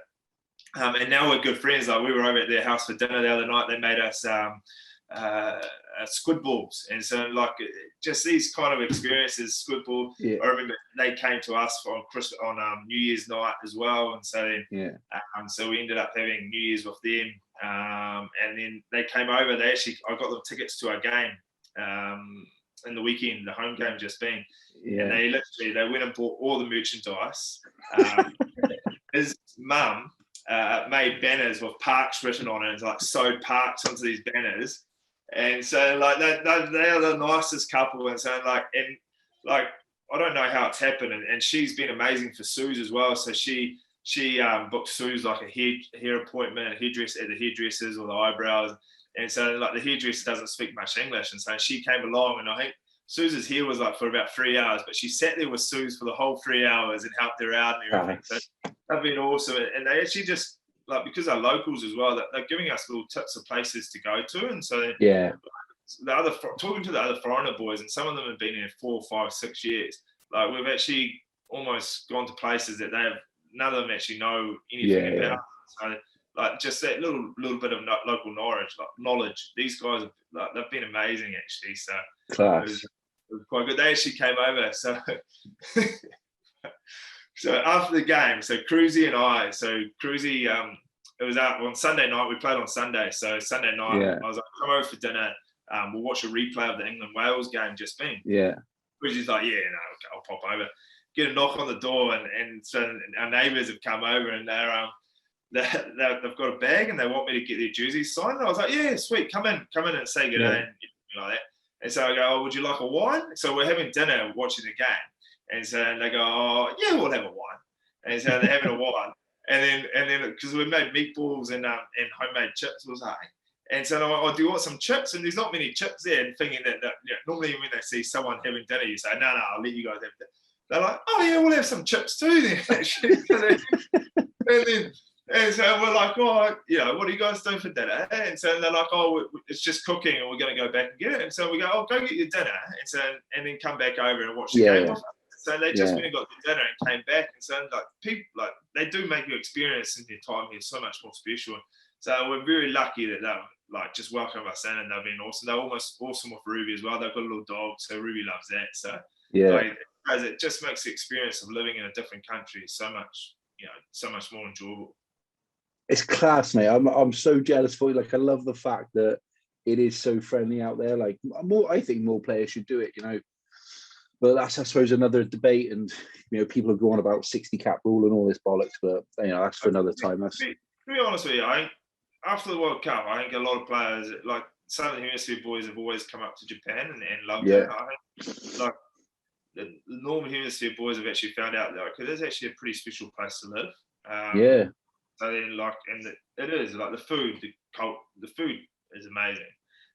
And now we're good friends. Like we were over at their house for dinner the other night. They made us squid balls, and so like just these kind of experiences. Squid ball. Yeah. I remember they came to us on New Year's night as well, and so then so we ended up having New Year's with them. And then they came over. I got them tickets to our game in the weekend, the home game just been, and they went and bought all the merchandise. His mum made banners with Parks written on it, and like sewed Parks onto these banners, and so like they are the nicest couple, and so like I don't know how it's happened, and she's been amazing for Suze as well. So she booked Suze like a hair appointment, a hairdresser at the hairdressers or the eyebrows, and so like the hairdresser doesn't speak much English, and so she came along, and I think Suze's hair was like for about 3 hours, but she sat there with Suze for the whole 3 hours and helped her out and everything. So they've been awesome. And they actually just, like, because they're locals as well, they're giving us little tips of places to go to. And so talking to the other foreigner boys, and some of them have been here 4, 5, 6 years. Like we've actually almost gone to places that none of them actually know anything about. So like just that little bit of local knowledge. These guys they've been amazing actually. So class. It was quite good. They actually came over. So so after the game, so Cruzy and I, Cruzy, it was out on Sunday night. We played on Sunday. So Sunday night, I was like, come over for dinner. We'll watch a replay of the England-Wales game just been. Yeah. Cruzy's like, I'll pop over. Get a knock on the door, and so our neighbours have come over, and they've got a bag, and they want me to get their jerseys signed. And I was like, yeah, sweet, come in and say good day, and like that. And so I go, oh, would you like a wine? So we're having dinner, watching the game. And so they go, oh, yeah, we'll have a wine. And so they're having a wine. And then because we made meatballs and homemade chips, was like, and so I do you want some chips? And there's not many chips there. And thinking that normally when they see someone having dinner, you say, no, I'll let you guys have dinner. They're like, oh yeah, we'll have some chips too then. Actually. And so we're like, oh, what are you guys doing for dinner? And so they're like, oh, it's just cooking and we're going to go back and get it. And so we go, oh, go get your dinner. And then come back over and watch the game with us. So they just went and got the dinner and came back. And so people, they do make your experience in their time here so much more special. So we're very lucky that they just welcome us in, and they've been awesome. They're almost awesome with Ruby as well. They've got a little dog, so Ruby loves that. So it just makes the experience of living in a different country so much more enjoyable. It's class, mate. I'm so jealous for you. I love the fact that it is so friendly out there. I think more players should do it, But that's, I suppose, another debate. And people are going about 60 cap rule and all this bollocks. But that's for another time. To be honest with you, after the World Cup, I think a lot of players, like Southern Hemisphere boys, have always come up to Japan and loved it. I think, the Northern Hemisphere boys have actually found out that it is actually a pretty special place to live. So then, and it is the food, the food is amazing.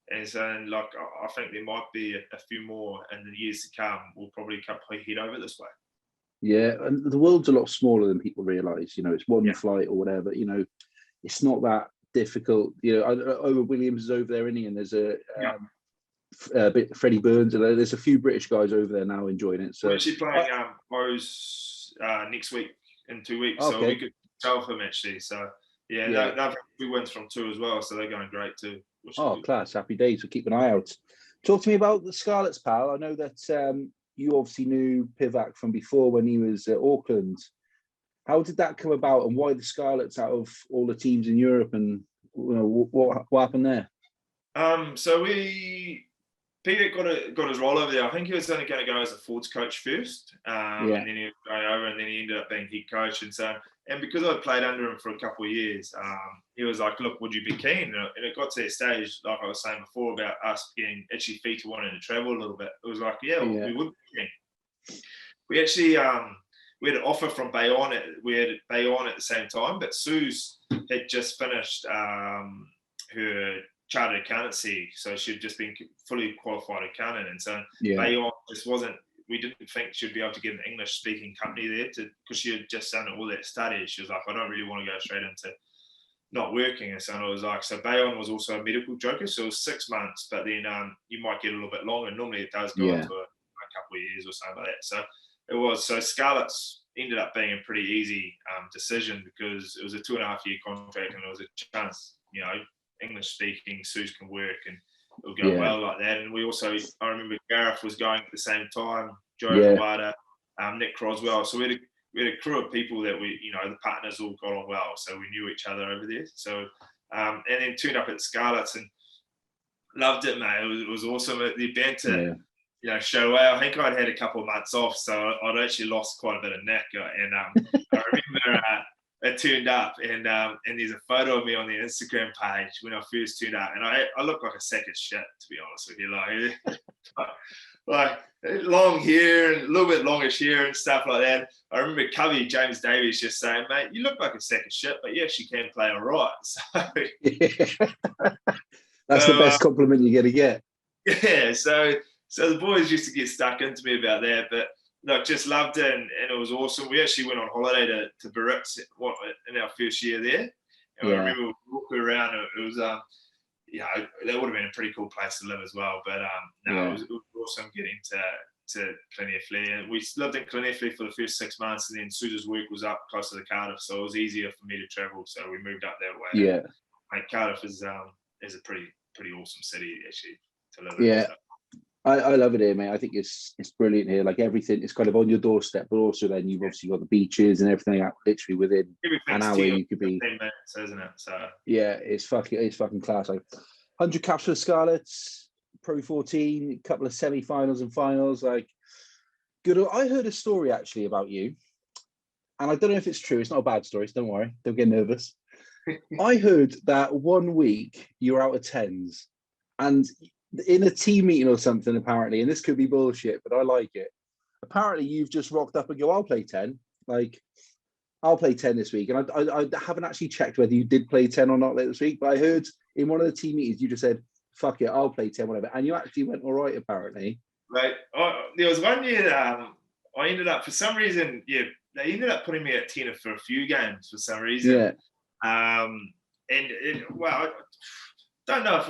And so, I think there might be a few more in the years to come. We'll probably head over this way. Yeah, and the world's a lot smaller than people realise. It's one flight or whatever. It's not that difficult. Owen Williams is over there, isn't he? And there's a bit Freddie Burns, and there's a few British guys over there now enjoying it. So we're actually playing Rose next week in 2 weeks, so we could tell them actually. So they've had 2 wins from 2 as well, so they're going great too. Class! Happy days. We'll keep an eye out. Talk to me about the Scarlets, pal. I know that you obviously knew Pivac from before when he was at Auckland. How did that come about, and why the Scarlets out of all the teams in Europe, and what happened there? So Peter got his role over there. I think he was only going to go as a forwards coach first, and then he was going over, and then he ended up being head coach. And because I played under him for a couple of years, he was like, "Look, would you be keen?" And it got to that stage, like I was saying before, about us getting itchy feet to wanting to travel a little bit. It was like, we would be keen. We actually we had an offer from Bayonne. We had Bayonne at the same time, but Suze had just finished her chartered accountancy, so she'd just been fully qualified accountant, and so Bayonne just wasn't. We didn't think she'd be able to get an English-speaking company there because she had just done all that study. She was like, I don't really want to go straight into not working, and so it was like, so Bayonne was also a medical joker, so it was 6 months, but then you might get a little bit longer. Normally it does go into a couple of years or something like that. So it was. So Scarlets ended up being a pretty easy decision because it was a 2.5 year contract, and it was a chance, English speaking, Suze can work and it'll go well like that. And we also, I remember Gareth was going at the same time, Joe Kawada, Nick Croswell. So we had a crew of people that the partners all got on well. So we knew each other over there. So, and then turned up at Scarlets and loved it, mate. It was awesome. The banter, show away. I think I'd had a couple of months off, so I'd actually lost quite a bit of neck. And I remember I turned up, and there's a photo of me on the Instagram page when I first turned up, and I look like a sack of shit, to be honest with you. Like long hair and a little bit longish hair and stuff like that. I remember Cubby James Davies just saying, "Mate, you look like a sack of shit, but you actually can play all right." So, that's the best compliment you're gonna get. Yeah, so the boys used to get stuck into me about that, but look, just loved it, and it was awesome. We actually went on holiday to Biarritz in our first year there, and I remember walking around. It was that would have been a pretty cool place to live as well. But it was awesome getting to Llanelli, and we lived in Llanelli for the first 6 months, and then Suze's work was up close to the Cardiff, so it was easier for me to travel. So we moved up that way. Yeah, and Cardiff is a pretty awesome city actually to live in. Yeah. So. I love it here, mate. I think it's brilliant here. Like everything, it's kind of on your doorstep, but also then you've obviously got the beaches and everything literally within an hour you could be. 10 minutes, isn't it? So yeah, it's fucking class. Like 100 caps for the Scarlets, Pro 14, a couple of semi-finals and finals. Like good. I heard a story actually about you, and I don't know if it's true. It's not a bad story, so don't worry. Don't get nervous. I heard that 1 week you were out of tens, and in a team meeting or something, apparently, and this could be bullshit, but I like it. Apparently, you've just rocked up and go, I'll play 10. Like, I'll play 10 this week. And I haven't actually checked whether you did play 10 or not this week, but I heard in one of the team meetings, you just said, fuck it, I'll play 10, whatever. And you actually went all right, apparently. Right. There was 1 year I ended up, for some reason, they ended up putting me at 10 for a few games for some reason. Yeah. Well, I don't know if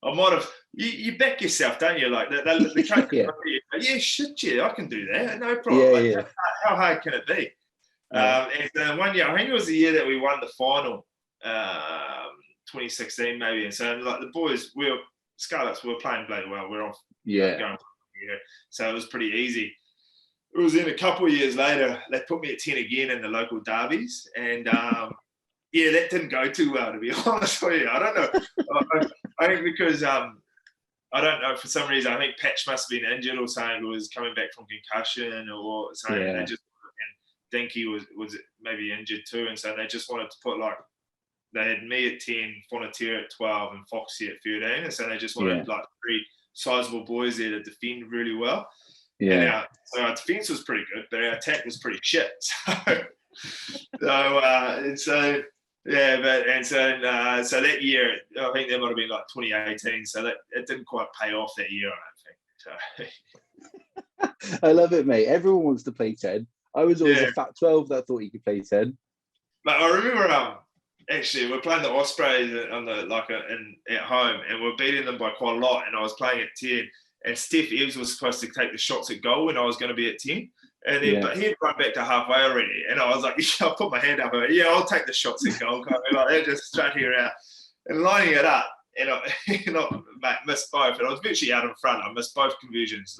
I might have. You back yourself, don't you? Like the coach, shit, I can do that, no problem. How hard can it be? And then one year, I think it was the year that we won the final, 2016 maybe. And so like the boys, Scarlets, we were playing bloody well. We're off, going, so it was pretty easy. It was then a couple of years later, they put me at 10 again in the local derbies, and that didn't go too well, to be honest with you. I don't know. I think because I don't know, for some reason, I think Patch must have been injured or something, or was coming back from concussion or something. They just, and Dinky was maybe injured too, and so they just wanted to put they had me at 10, Fonatier at 12, and Foxy at 13, and so they just wanted like 3 sizable boys there to defend really well. And our defense was pretty good, but our attack was pretty shit. So that year, I think that might have been like 2018. So that it didn't quite pay off that year, I don't think. So. I love it, mate. Everyone wants to play 10. I was always a fat 12 that thought you could play 10. But I remember actually we're playing the Ospreys on the at home, and we're beating them by quite a lot. And I was playing at 10. And Steph Eves was supposed to take the shots at goal when I was going to be at 10. And then, but he'd run back to halfway already. And I was like, I put my hand up and I'll take the shots at goal. Like, just straight here out. And lining it up, and I missed both. And I was virtually out in front. I missed both conversions.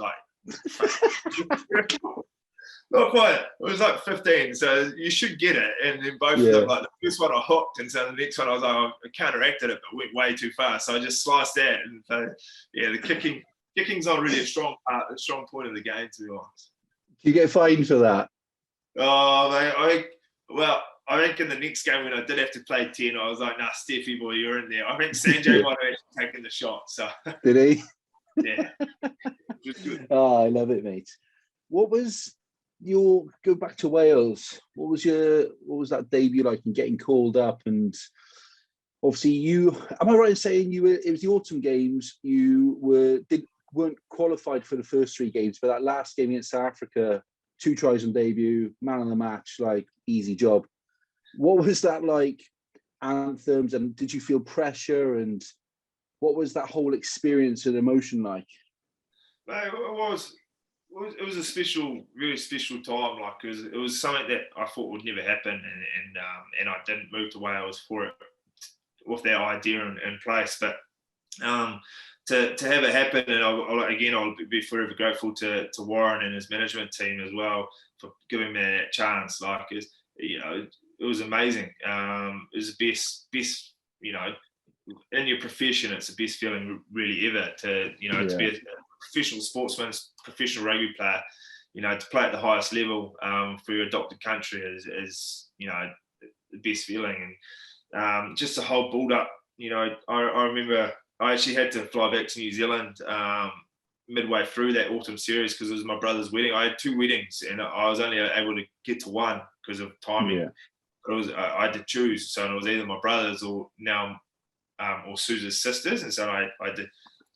Not quite. It was like 15. So you should get it. And then both of them, like the first one I hooked. And so the next one I was like, I counteracted it, but went way too fast. So I just sliced that. And so, the kicking's not really a strong point of the game, to be honest. Do you get fined for that? Oh, I think in the next game when I did have to play 10, I was like, nah, Steffi boy, you're in there. I think Sanjay might have actually taken the shot. So did he? Yeah. Oh, I love it, mate. What was go back to Wales? What was that debut like and getting called up? And obviously am I right in saying it was the autumn games, you weren't qualified for the first 3 games, but that last game against South Africa, 2 tries on debut, man of the match, like easy job. What was that like, anthems, and did you feel pressure, and what was that whole experience and emotion like? It was a special, really special time, like, because it was something that I thought would never happen, and I didn't move to Wales for it with that idea in place, but to have it happen, and I'll be forever grateful to Warren and his management team as well for giving me that chance. Like, it was amazing. It was the best, in your profession, it's the best feeling really ever to be a professional sportsman, professional rugby player. To play at the highest level for your adopted country is the best feeling, and just the whole build up. I remember I actually had to fly back to New Zealand midway through that autumn series because it was my brother's wedding. I had 2 weddings, and I was only able to get to one because of timing. But I had to choose, so it was either my brother's or Suze's sisters, and so I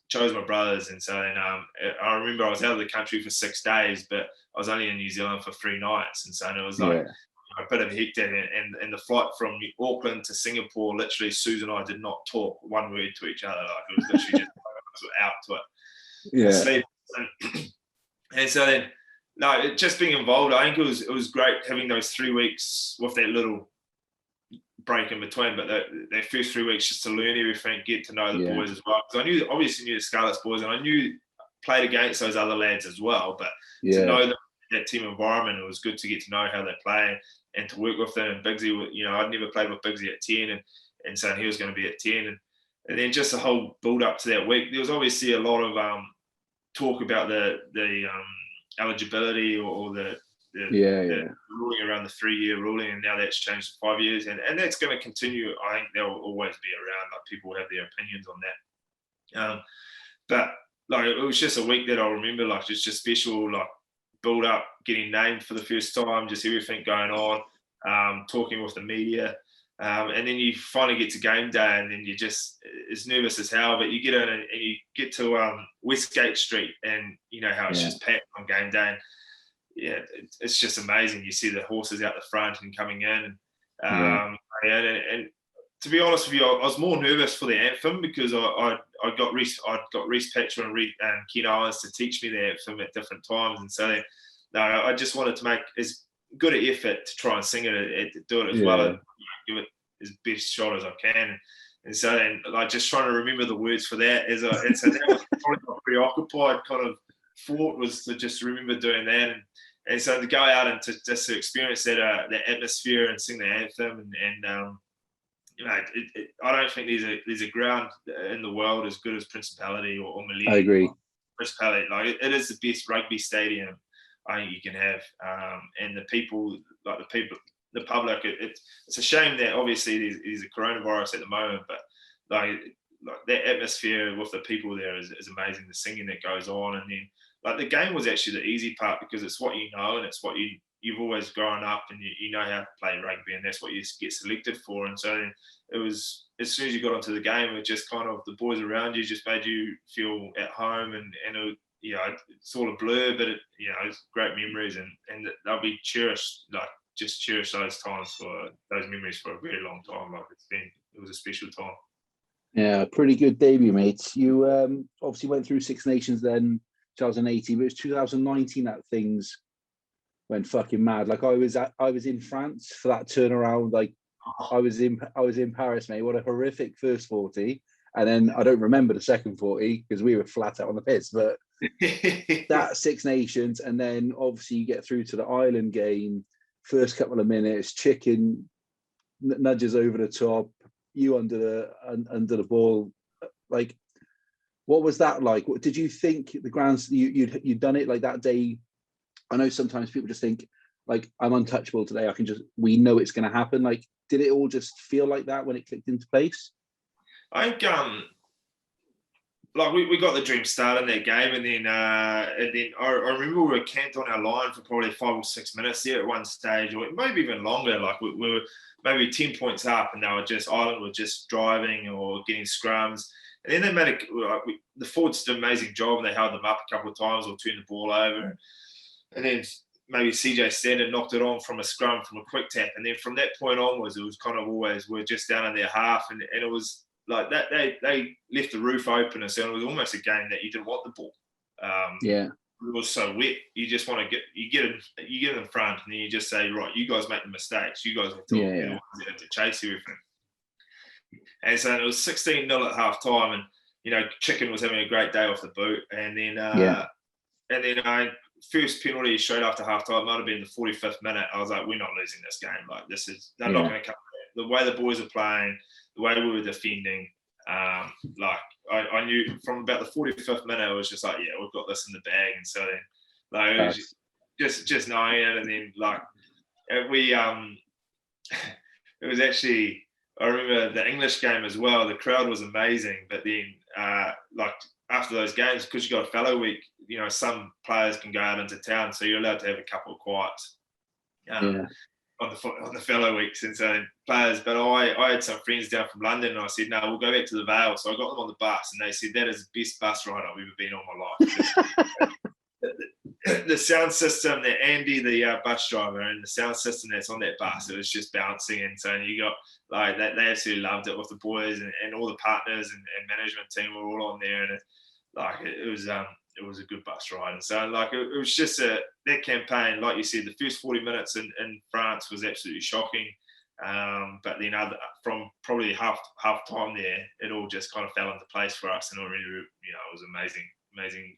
chose my brother's. And so then I remember I was out of the country for 6 days, but I was only in New Zealand for 3 nights, and so it was like a bit of a hectic, and the flight from Auckland to Singapore, literally Suze and I did not talk one word to each other. Like, it was literally just out to it. Sleep. And so then, just being involved, I think it was great having those 3 weeks with that little break in between, but that first 3 weeks just to learn everything, get to know the boys as well. Because I obviously knew the Scarlets boys, and I played against those other lads as well, but to know that team environment, it was good to get to know how they play and to work with them. And Bigsy, I'd never played with Bigsy at 10, and so he was going to be at 10, and then just the whole build up to that week. There was obviously a lot of talk about the eligibility or the ruling around the 3-year ruling, and now that's changed to 5 years, and that's going to continue. I think they'll always be around. Like, people will have their opinions on that, but like, it was just a week that I'll remember, like, just special, like, build up, getting named for the first time, just everything going on, talking with the media, and then you finally get to game day, and then you're just as nervous as hell, but you get in and you get to Westgate Street, and you know how it's just packed on game day, and it's just amazing. You see the horses out the front and coming in, And to be honest with you, I was more nervous for the anthem because I got Reece Patcher and Ken Owens to teach me the anthem at different times, and so I just wanted to make as good an effort to try and sing it, do it as well, and give it as best shot as I can. And so then, like, just trying to remember the words for that, and so that was probably my preoccupied kind of thought, was to just remember doing that, and so to go out and to just to experience that atmosphere and sing the anthem, and you know, I don't think there's a ground in the world as good as Principality or Millennium. I agree. Principality, like it is the best rugby stadium I think you can have, and the people, the public. It's a shame that obviously there's a coronavirus at the moment, but like that atmosphere with the people there is amazing. The singing that goes on, and then like the game was actually the easy part because it's what you know and it's what you've always grown up and you know how to play rugby, and that's what you get selected for. And so it was, as soon as you got onto the game, it just kind of, the boys around you just made you feel at home, and it, you know, it's all a blur, but you know, it's great memories, and they'll be cherished. Like, just cherish those memories for a very long time. Like, it was a special time. Yeah, pretty good debut, mate. You obviously went through Six Nations then, 2018, but it was 2019 that things went fucking mad. Like, I was in France for that turnaround. Like, I was in Paris, mate. What a horrific first 40, and then I don't remember the second 40 because we were flat out on the piss. But that Six Nations, and then obviously you get through to the Ireland game. First couple of minutes, Chicken nudges over the top, you under the ball. Like, what was that like? What did you think the grounds you'd done it like that day? I know sometimes people just think, like, I'm untouchable today. We know it's going to happen. Like, did it all just feel like that when it clicked into place? I think like we got the dream start in that game, and then I remember we were camped on our line for probably 5 or 6 minutes there at one stage, or maybe even longer. Like, we were maybe 10 points up, and Ireland were just driving or getting scrums, and then they made the forwards did an amazing job, and they held them up a couple of times or turned the ball over, and then maybe CJ Standard knocked it on from a scrum, from a quick tap, and then from that point onwards, it was kind of always, we're just down in their half, and it was like that. They left the roof open, and so it was almost a game that you didn't want the ball. It was so wet. You just want to get in front, and then you just say, right, you guys make the mistakes. You guys have to chase everything. And so it was 16-0 at half time, and you know, Chicken was having a great day off the boot, and then first penalty straight after half time, might have been the 45th minute. I was like, we're not losing this game. Like, they're not going to come. The way the boys are playing, the way we were defending, like, I knew from about the 45th minute, I was just like, yeah, we've got this in the bag. And so then, like, it was just knowing it, and then like it was actually, I remember the English game as well. The crowd was amazing, but then like after those games, because you got a fallow week, you know, some players can go out into town, so you're allowed to have a couple of quiets on the fallow weeks, and so players. But I had some friends down from London, and I said, no, we'll go back to the Vale. So I got them on the bus, and they said, that is the best bus ride I've ever been on my life. The sound system that Andy, the bus driver, and the sound system that's on that bus, it was just bouncing. And so you got, like, they absolutely loved it with the boys, and all the partners and management team were all on there, and it was a good bus ride. And so, like, it was just that campaign, like you said, the first 40 minutes in France was absolutely shocking. But then from probably half time there, it all just kind of fell into place for us, and it really, you know, it was amazing,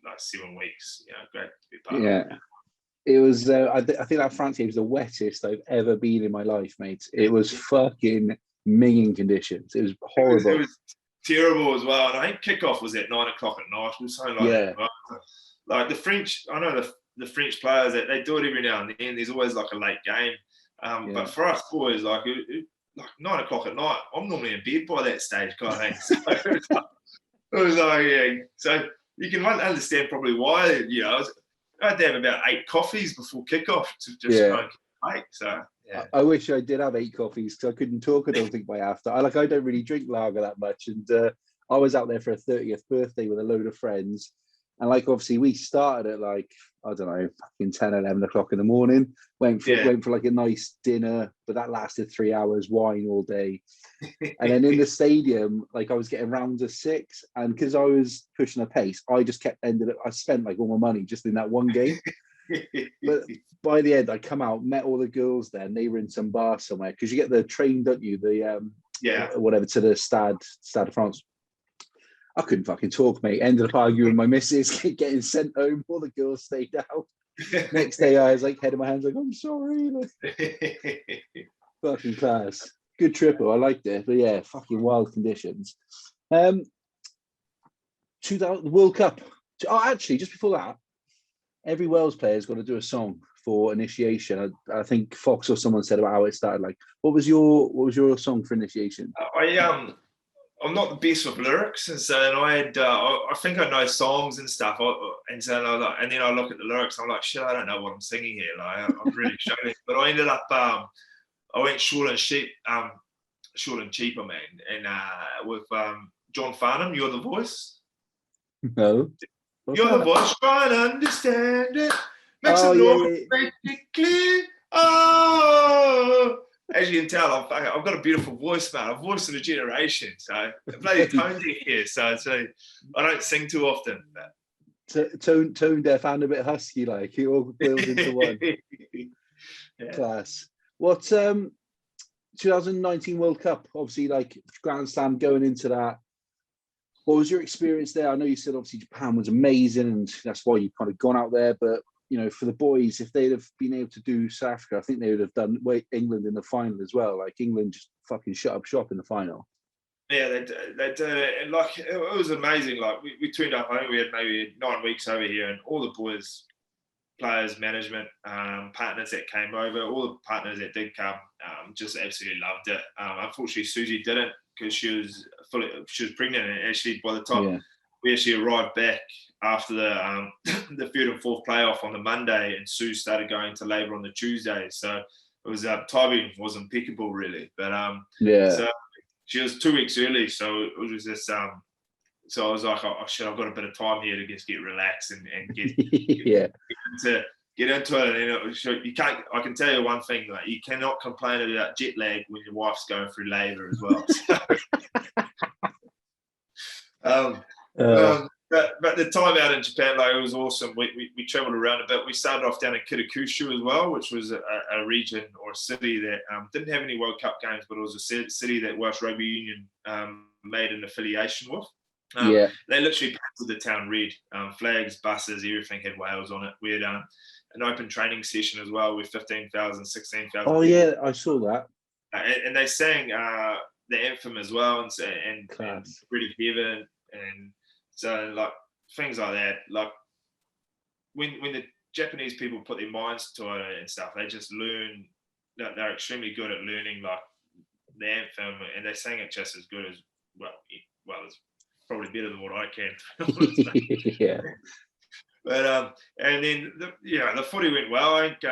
like 7 weeks, you know, great to be part of. It was, I think that France game was the wettest I've ever been in my life, mate. It was fucking minging conditions. It was horrible. It was terrible as well. And I think kickoff was at 9 o'clock at night or something like that. Right? Like the French, I know the French players, they do it every now and then. There's always like a late game. But for us boys, like 9 o'clock at night, I'm normally in bed by that stage, kind of thing. So it was like, yeah. So you can understand probably why, you know, I had to have about 8 coffees before kickoff to just kind of make. So yeah. I wish I did have 8 coffees because I couldn't talk, I don't think, by after. I don't really drink lager that much. And I was out there for a 30th birthday with a load of friends. And like, obviously we started at like, I don't know, fucking 10, 11 o'clock in the morning, went for like a nice dinner, but that lasted 3 hours, wine all day. And then in the stadium, like I was getting rounds of 6, and because I was pushing a pace, I just I spent like all my money just in that one game. But by the end, I come out, met all the girls there, and they were in some bar somewhere, because you get the train, don't you? The whatever, to the Stade de France. I couldn't fucking talk, mate. Ended up arguing with my missus, getting sent home. All the girls stayed out. Next day, I was like, head in my hands, like, I'm sorry. Fucking class. Good triple. I liked it. But yeah, fucking wild conditions. 2000 World Cup. Oh, actually, just before that, every Wales player's got to do a song for initiation. I think Fox or someone said about how it started. Like, what was your song for initiation? I'm not the best with lyrics, and so I think I know songs and stuff, and then I look at the lyrics, and I'm like, shit, I don't know what I'm singing here. Like, I'm really struggling. But I ended up, I went short and cheap, I mean, and with John Farnham, You're the Voice. No. You're the voice, try and understand it. Make some noise, make it clear. Oh. As you can tell, I've got a beautiful voice, man. A voice of a generation. So bloody tone deaf here. So I don't sing too often. Tone deaf and a bit husky, like it all builds into one. Yeah. Class. What 2019 World Cup? Obviously, like Grand Slam going into that. What was your experience there? I know you said obviously Japan was amazing, and that's why you've kind of gone out there. But you know, for the boys, if they'd have been able to do South Africa, I think they would have done England in the final as well. Like England just fucking shut up shop in the final. Yeah, they did it, and like it was amazing. Like we turned up. I think we had maybe 9 weeks over here, and all the boys, players, management, partners that came over, all the partners that did come, just absolutely loved it. Unfortunately, Susie didn't, because she was pregnant, and actually by the time we actually arrived back after the the 3rd and 4th playoff on the Monday, and Sue started going to labour on the Tuesday, so it was timing was impeccable, really. But so she was 2 weeks early, so it was just so I was like, oh shit, I've got a bit of time here to just get relaxed and get get into it. And you can't. I can tell you one thing: like, you cannot complain about jet lag when your wife's going through labour as well. But the time out in Japan, like, it was awesome. We travelled around a bit. We started off down in Kitakyushu as well, which was a region or a city that didn't have any World Cup games, but it was a city that Welsh Rugby Union made an affiliation with. They literally painted the town red. Flags, buses, everything had Wales on it. We had an open training session as well with 15,000, 16,000 Oh, people. Yeah, I saw that. And they sang the anthem as well, and Pretty Heaven, and so like things like that. Like when the Japanese people put their minds to it and stuff, they just learn. They're extremely good at learning like the anthem, and they sang it just as good as it's probably better than what I can. Yeah. But and then the footy went well. I think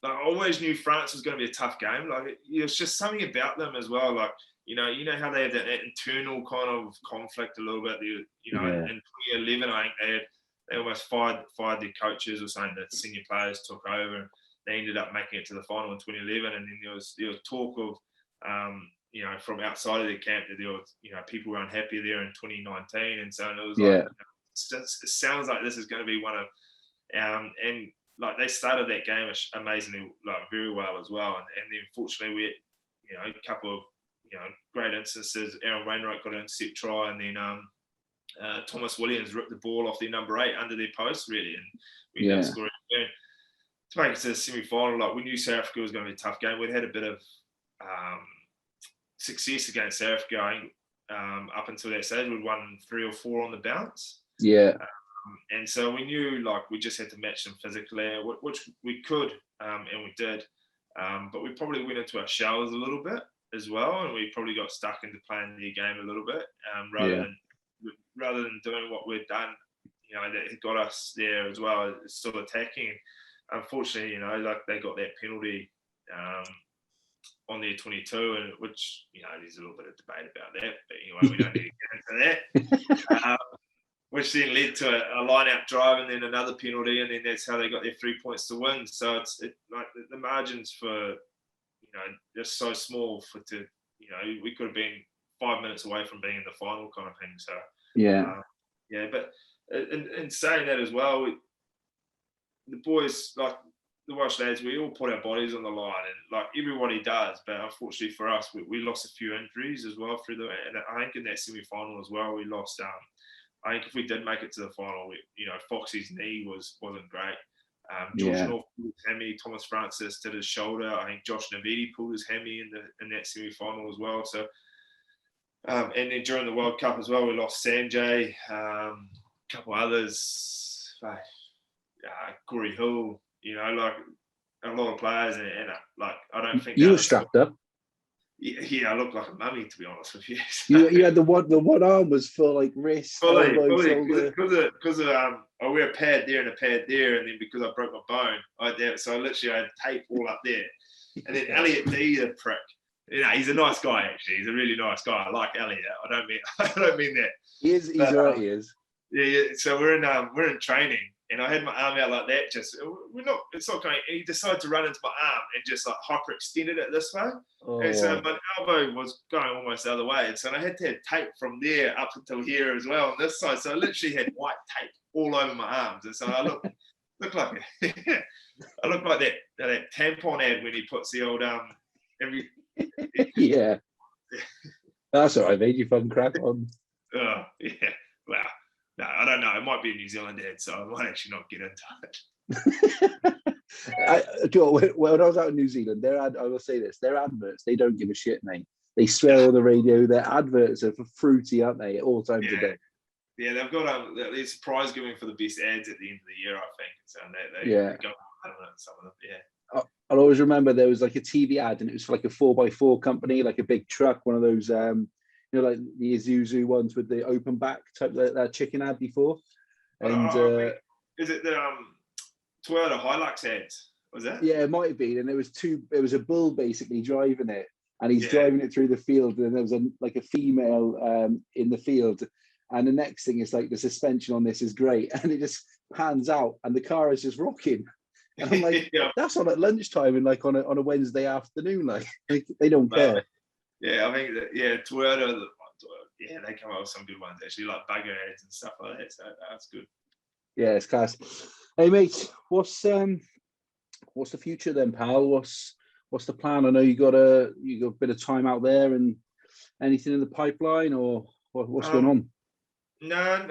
I always knew France was going to be a tough game. Like, it's just something about them as well. Like, you know how they have that internal kind of conflict a little bit. In 2011, I think they almost fired their coaches or something. The senior players took over. They ended up making it to the final in 2011, and then there was talk of from outside of their camp that there was people were unhappy there in 2019, and so it was like it sounds like this is going to be one of and like they started that game amazingly, like very well as well, and then fortunately we had a couple of great instances. Aaron Wainwright got an intercept try, and then Thomas Williams ripped the ball off their number 8 under their post, really, and we ended up scoring to make it to the semi-final. Like, we knew South Africa was going to be a tough game. We'd had a bit of success against South Africa up until that stage. We'd won 3 or 4 on the bounce. And so we knew, like, we just had to match them physically, which we could, and we did. But we probably went into our shells a little bit as well, and we probably got stuck into playing their game a little bit, rather than doing what we'd done, that got us there as well, still attacking. Unfortunately, like, they got that penalty on their 22, and which, there's a little bit of debate about that, but anyway, we don't need to get into that. which then led to a line-out drive and then another penalty, and then that's how they got their 3 points to win. So it's like the margins for, just so small we could have been 5 minutes away from being in the final kind of thing. So but in saying that as well, the boys, like the Welsh lads, we all put our bodies on the line, and like everybody does. But unfortunately for us, we lost a few injuries as well and I think in that semi-final as well, we lost. I think if we did make it to the final, Foxy's knee wasn't great. George North pulled his hammy. Thomas Francis did his shoulder. I think Josh Navidi pulled his hammy in that semi-final as well. So, and then during the World Cup as well, we lost Sanjay, a couple others, Corey Hill. Like a lot of players, and like I don't think you were strapped up. Yeah, I look like a mummy, to be honest with you. You had the one arm was for like wrist, elbow, shoulder. Because I wear a pad there and a pad there, and then because I broke my bone, so literally I had tape all up there. And then Elliot D, the prick. He's a nice guy actually. He's a really nice guy. I like Elliot. I don't mean that. He is. He's right. He is. Yeah. So we're in training. And I had my arm out like that. It's not going. He decided to run into my arm and just like hyperextended it this way. Oh. And so my elbow was going almost the other way. And so I had to have tape from there up until here as well on this side. So I literally had white tape all over my arms. And so I look like I look like that tampon ad when he puts the old yeah. That's all right, mate. You fun crack on. Oh yeah. Wow. No, I don't know. It might be a New Zealand ad, so I might actually not get into it. When I was out in New Zealand, I will say this: their adverts, they don't give a shit, mate. They swear on the radio. Their adverts are for fruity, aren't they? At all times of day. Yeah, they've got there's prize giving for the best ads at the end of the year, I think. So they go on some of them. Yeah. I'll always remember there was like a TV ad, and it was for like a 4x4 company, like a big truck, one of those. Like the Isuzu ones with the open back type that chicken ad before. And is it the Toyota Hilux ads? Was that? Yeah, it might have been. And it was a bull basically driving it, and he's driving it through the field, and there was a female in the field. And the next thing is like the suspension on this is great, and it just pans out, and the car is just rocking. And I'm like, that's on at lunchtime and like on a Wednesday afternoon, like they don't care. Yeah, I think Toyota, they come up with some good ones actually, like bugger ads and stuff like that. So that's good. Yeah, it's class. Hey mate, what's the future then, pal? What's the plan? I know you got a bit of time out there, and anything in the pipeline, or what's going on? No,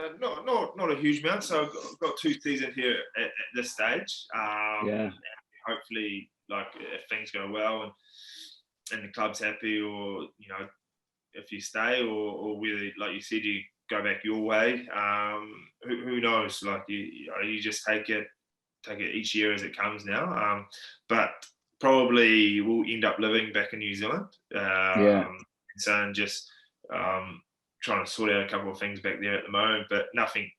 not a huge amount. So I've got 2 seasons here at this stage. Hopefully, like if things go well and the club's happy, or if you stay, or whether, like you said, you go back your way. Who knows? Like you just take it each year as it comes now. But probably we'll end up living back in New Zealand. And just trying to sort out a couple of things back there at the moment, but nothing.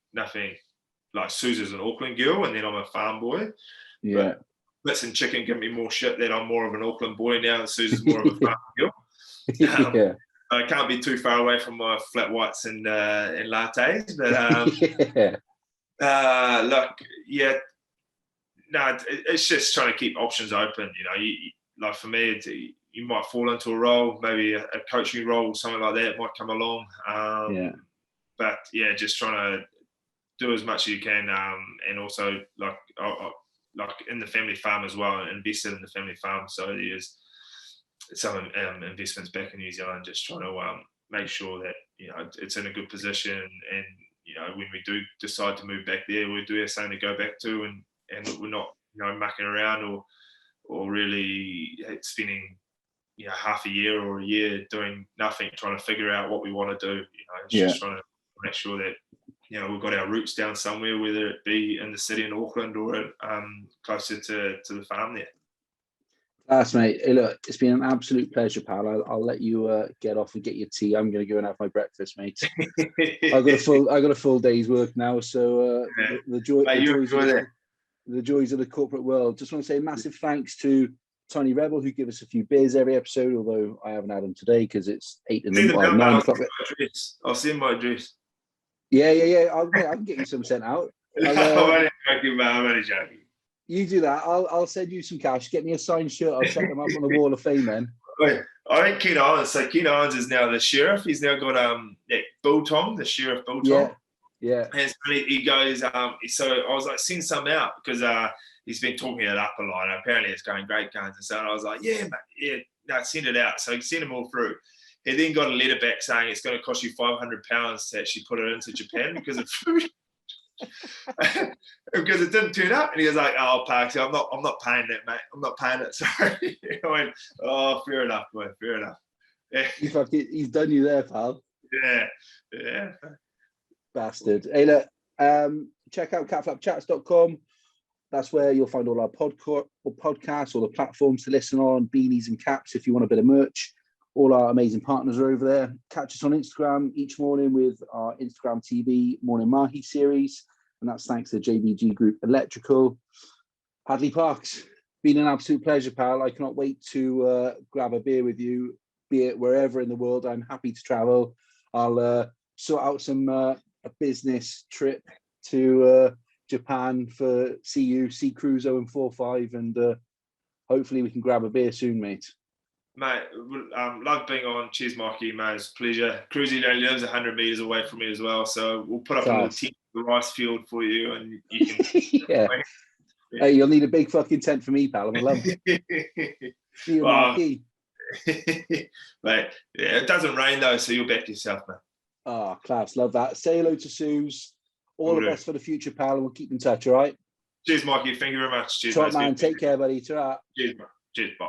Like Susan's an Auckland girl, and then I'm a farm boy. Yeah. But Blitz and Chicken give me more shit that I'm more of an Auckland boy now, and Susan's more of a farm girl. I can't be too far away from my flat whites and lattes, but it's just trying to keep options open. Like for me, you might fall into a role, maybe a coaching role, something like that might come along. But just trying to do as much as you can, and also like in the family farm as well, and invested in the family farm. So there's some investments back in New Zealand, just trying to make sure that it's in a good position, and when we do decide to move back there, we do have something to go back to, and we're not mucking around or really spending half a year or a year doing nothing, trying to figure out what we want to do. Just trying to make sure that we've got our roots down somewhere, whether it be in the city in Auckland or closer to the farm there. That's mate. Hey, look, it's been an absolute pleasure, pal. I'll let you get off and get your tea. I'm going to go and have my breakfast, mate. I got a full day's work now, so the joys of the corporate world. Just want to say massive thanks to Tiny Rebel, who give us a few beers every episode, although I haven't had them today because it's 9 o'clock. I'll send my address. Yeah. Mate, I can get you some sent out. I'm only joking, man. I'm only joking. You do that. I'll send you some cash. Get me a signed shirt. I'll chuck them up on the wall of fame then. Wait, I think Keen Islands. So Keen Islands is now the sheriff. He's now got Biltong, the sheriff Biltong. Yeah. And he goes. So I was like, send some out because he's been talking it up a lot. And apparently it's going great guns and so. And I was like, yeah, mate, yeah, no, send it out. So he sent them all through. He then got a letter back saying it's going to cost you £500 to actually put it into Japan because of food. Because it didn't turn up, and he was like, "Oh, Parksy, I'm not paying that, mate. I'm not paying it." Sorry. I went, "Oh, fair enough, boy. Fair enough." Yeah. He's done you there, pal. Yeah. Bastard. Hey, look, check out catflapchats.com. That's where you'll find all our podcasts, all the platforms to listen on, beanies and caps if you want a bit of merch. All our amazing partners are over there. Catch us on Instagram each morning with our Instagram TV Morning Mahi series. And that's thanks to JBG Group Electrical. Hadleigh Parks, been an absolute pleasure, pal. I cannot wait to grab a beer with you, be it wherever in the world. I'm happy to travel. I'll sort out some a business trip to Japan for see Cruzo and 4-5, and hopefully we can grab a beer soon, mate. Mate, love being on. Cheers, Mikey, mate. It's a pleasure. Cruzy only lives 100 meters away from me as well, so we'll put up a little tent in the rice field for you, and you can. Yeah. Hey, you'll need a big fucking tent for me, pal. I'm a love. See you, Mikey. Mate, yeah, it doesn't rain though, so you'll back yourself, man. Oh, class, love that. Say hello to Suze. All the best for the future, pal, and we'll keep in touch. All right. Cheers, Mikey. Thank you very much. Cheers, man. Take care, buddy. Ta-ra. Cheers, man. Cheers, bye.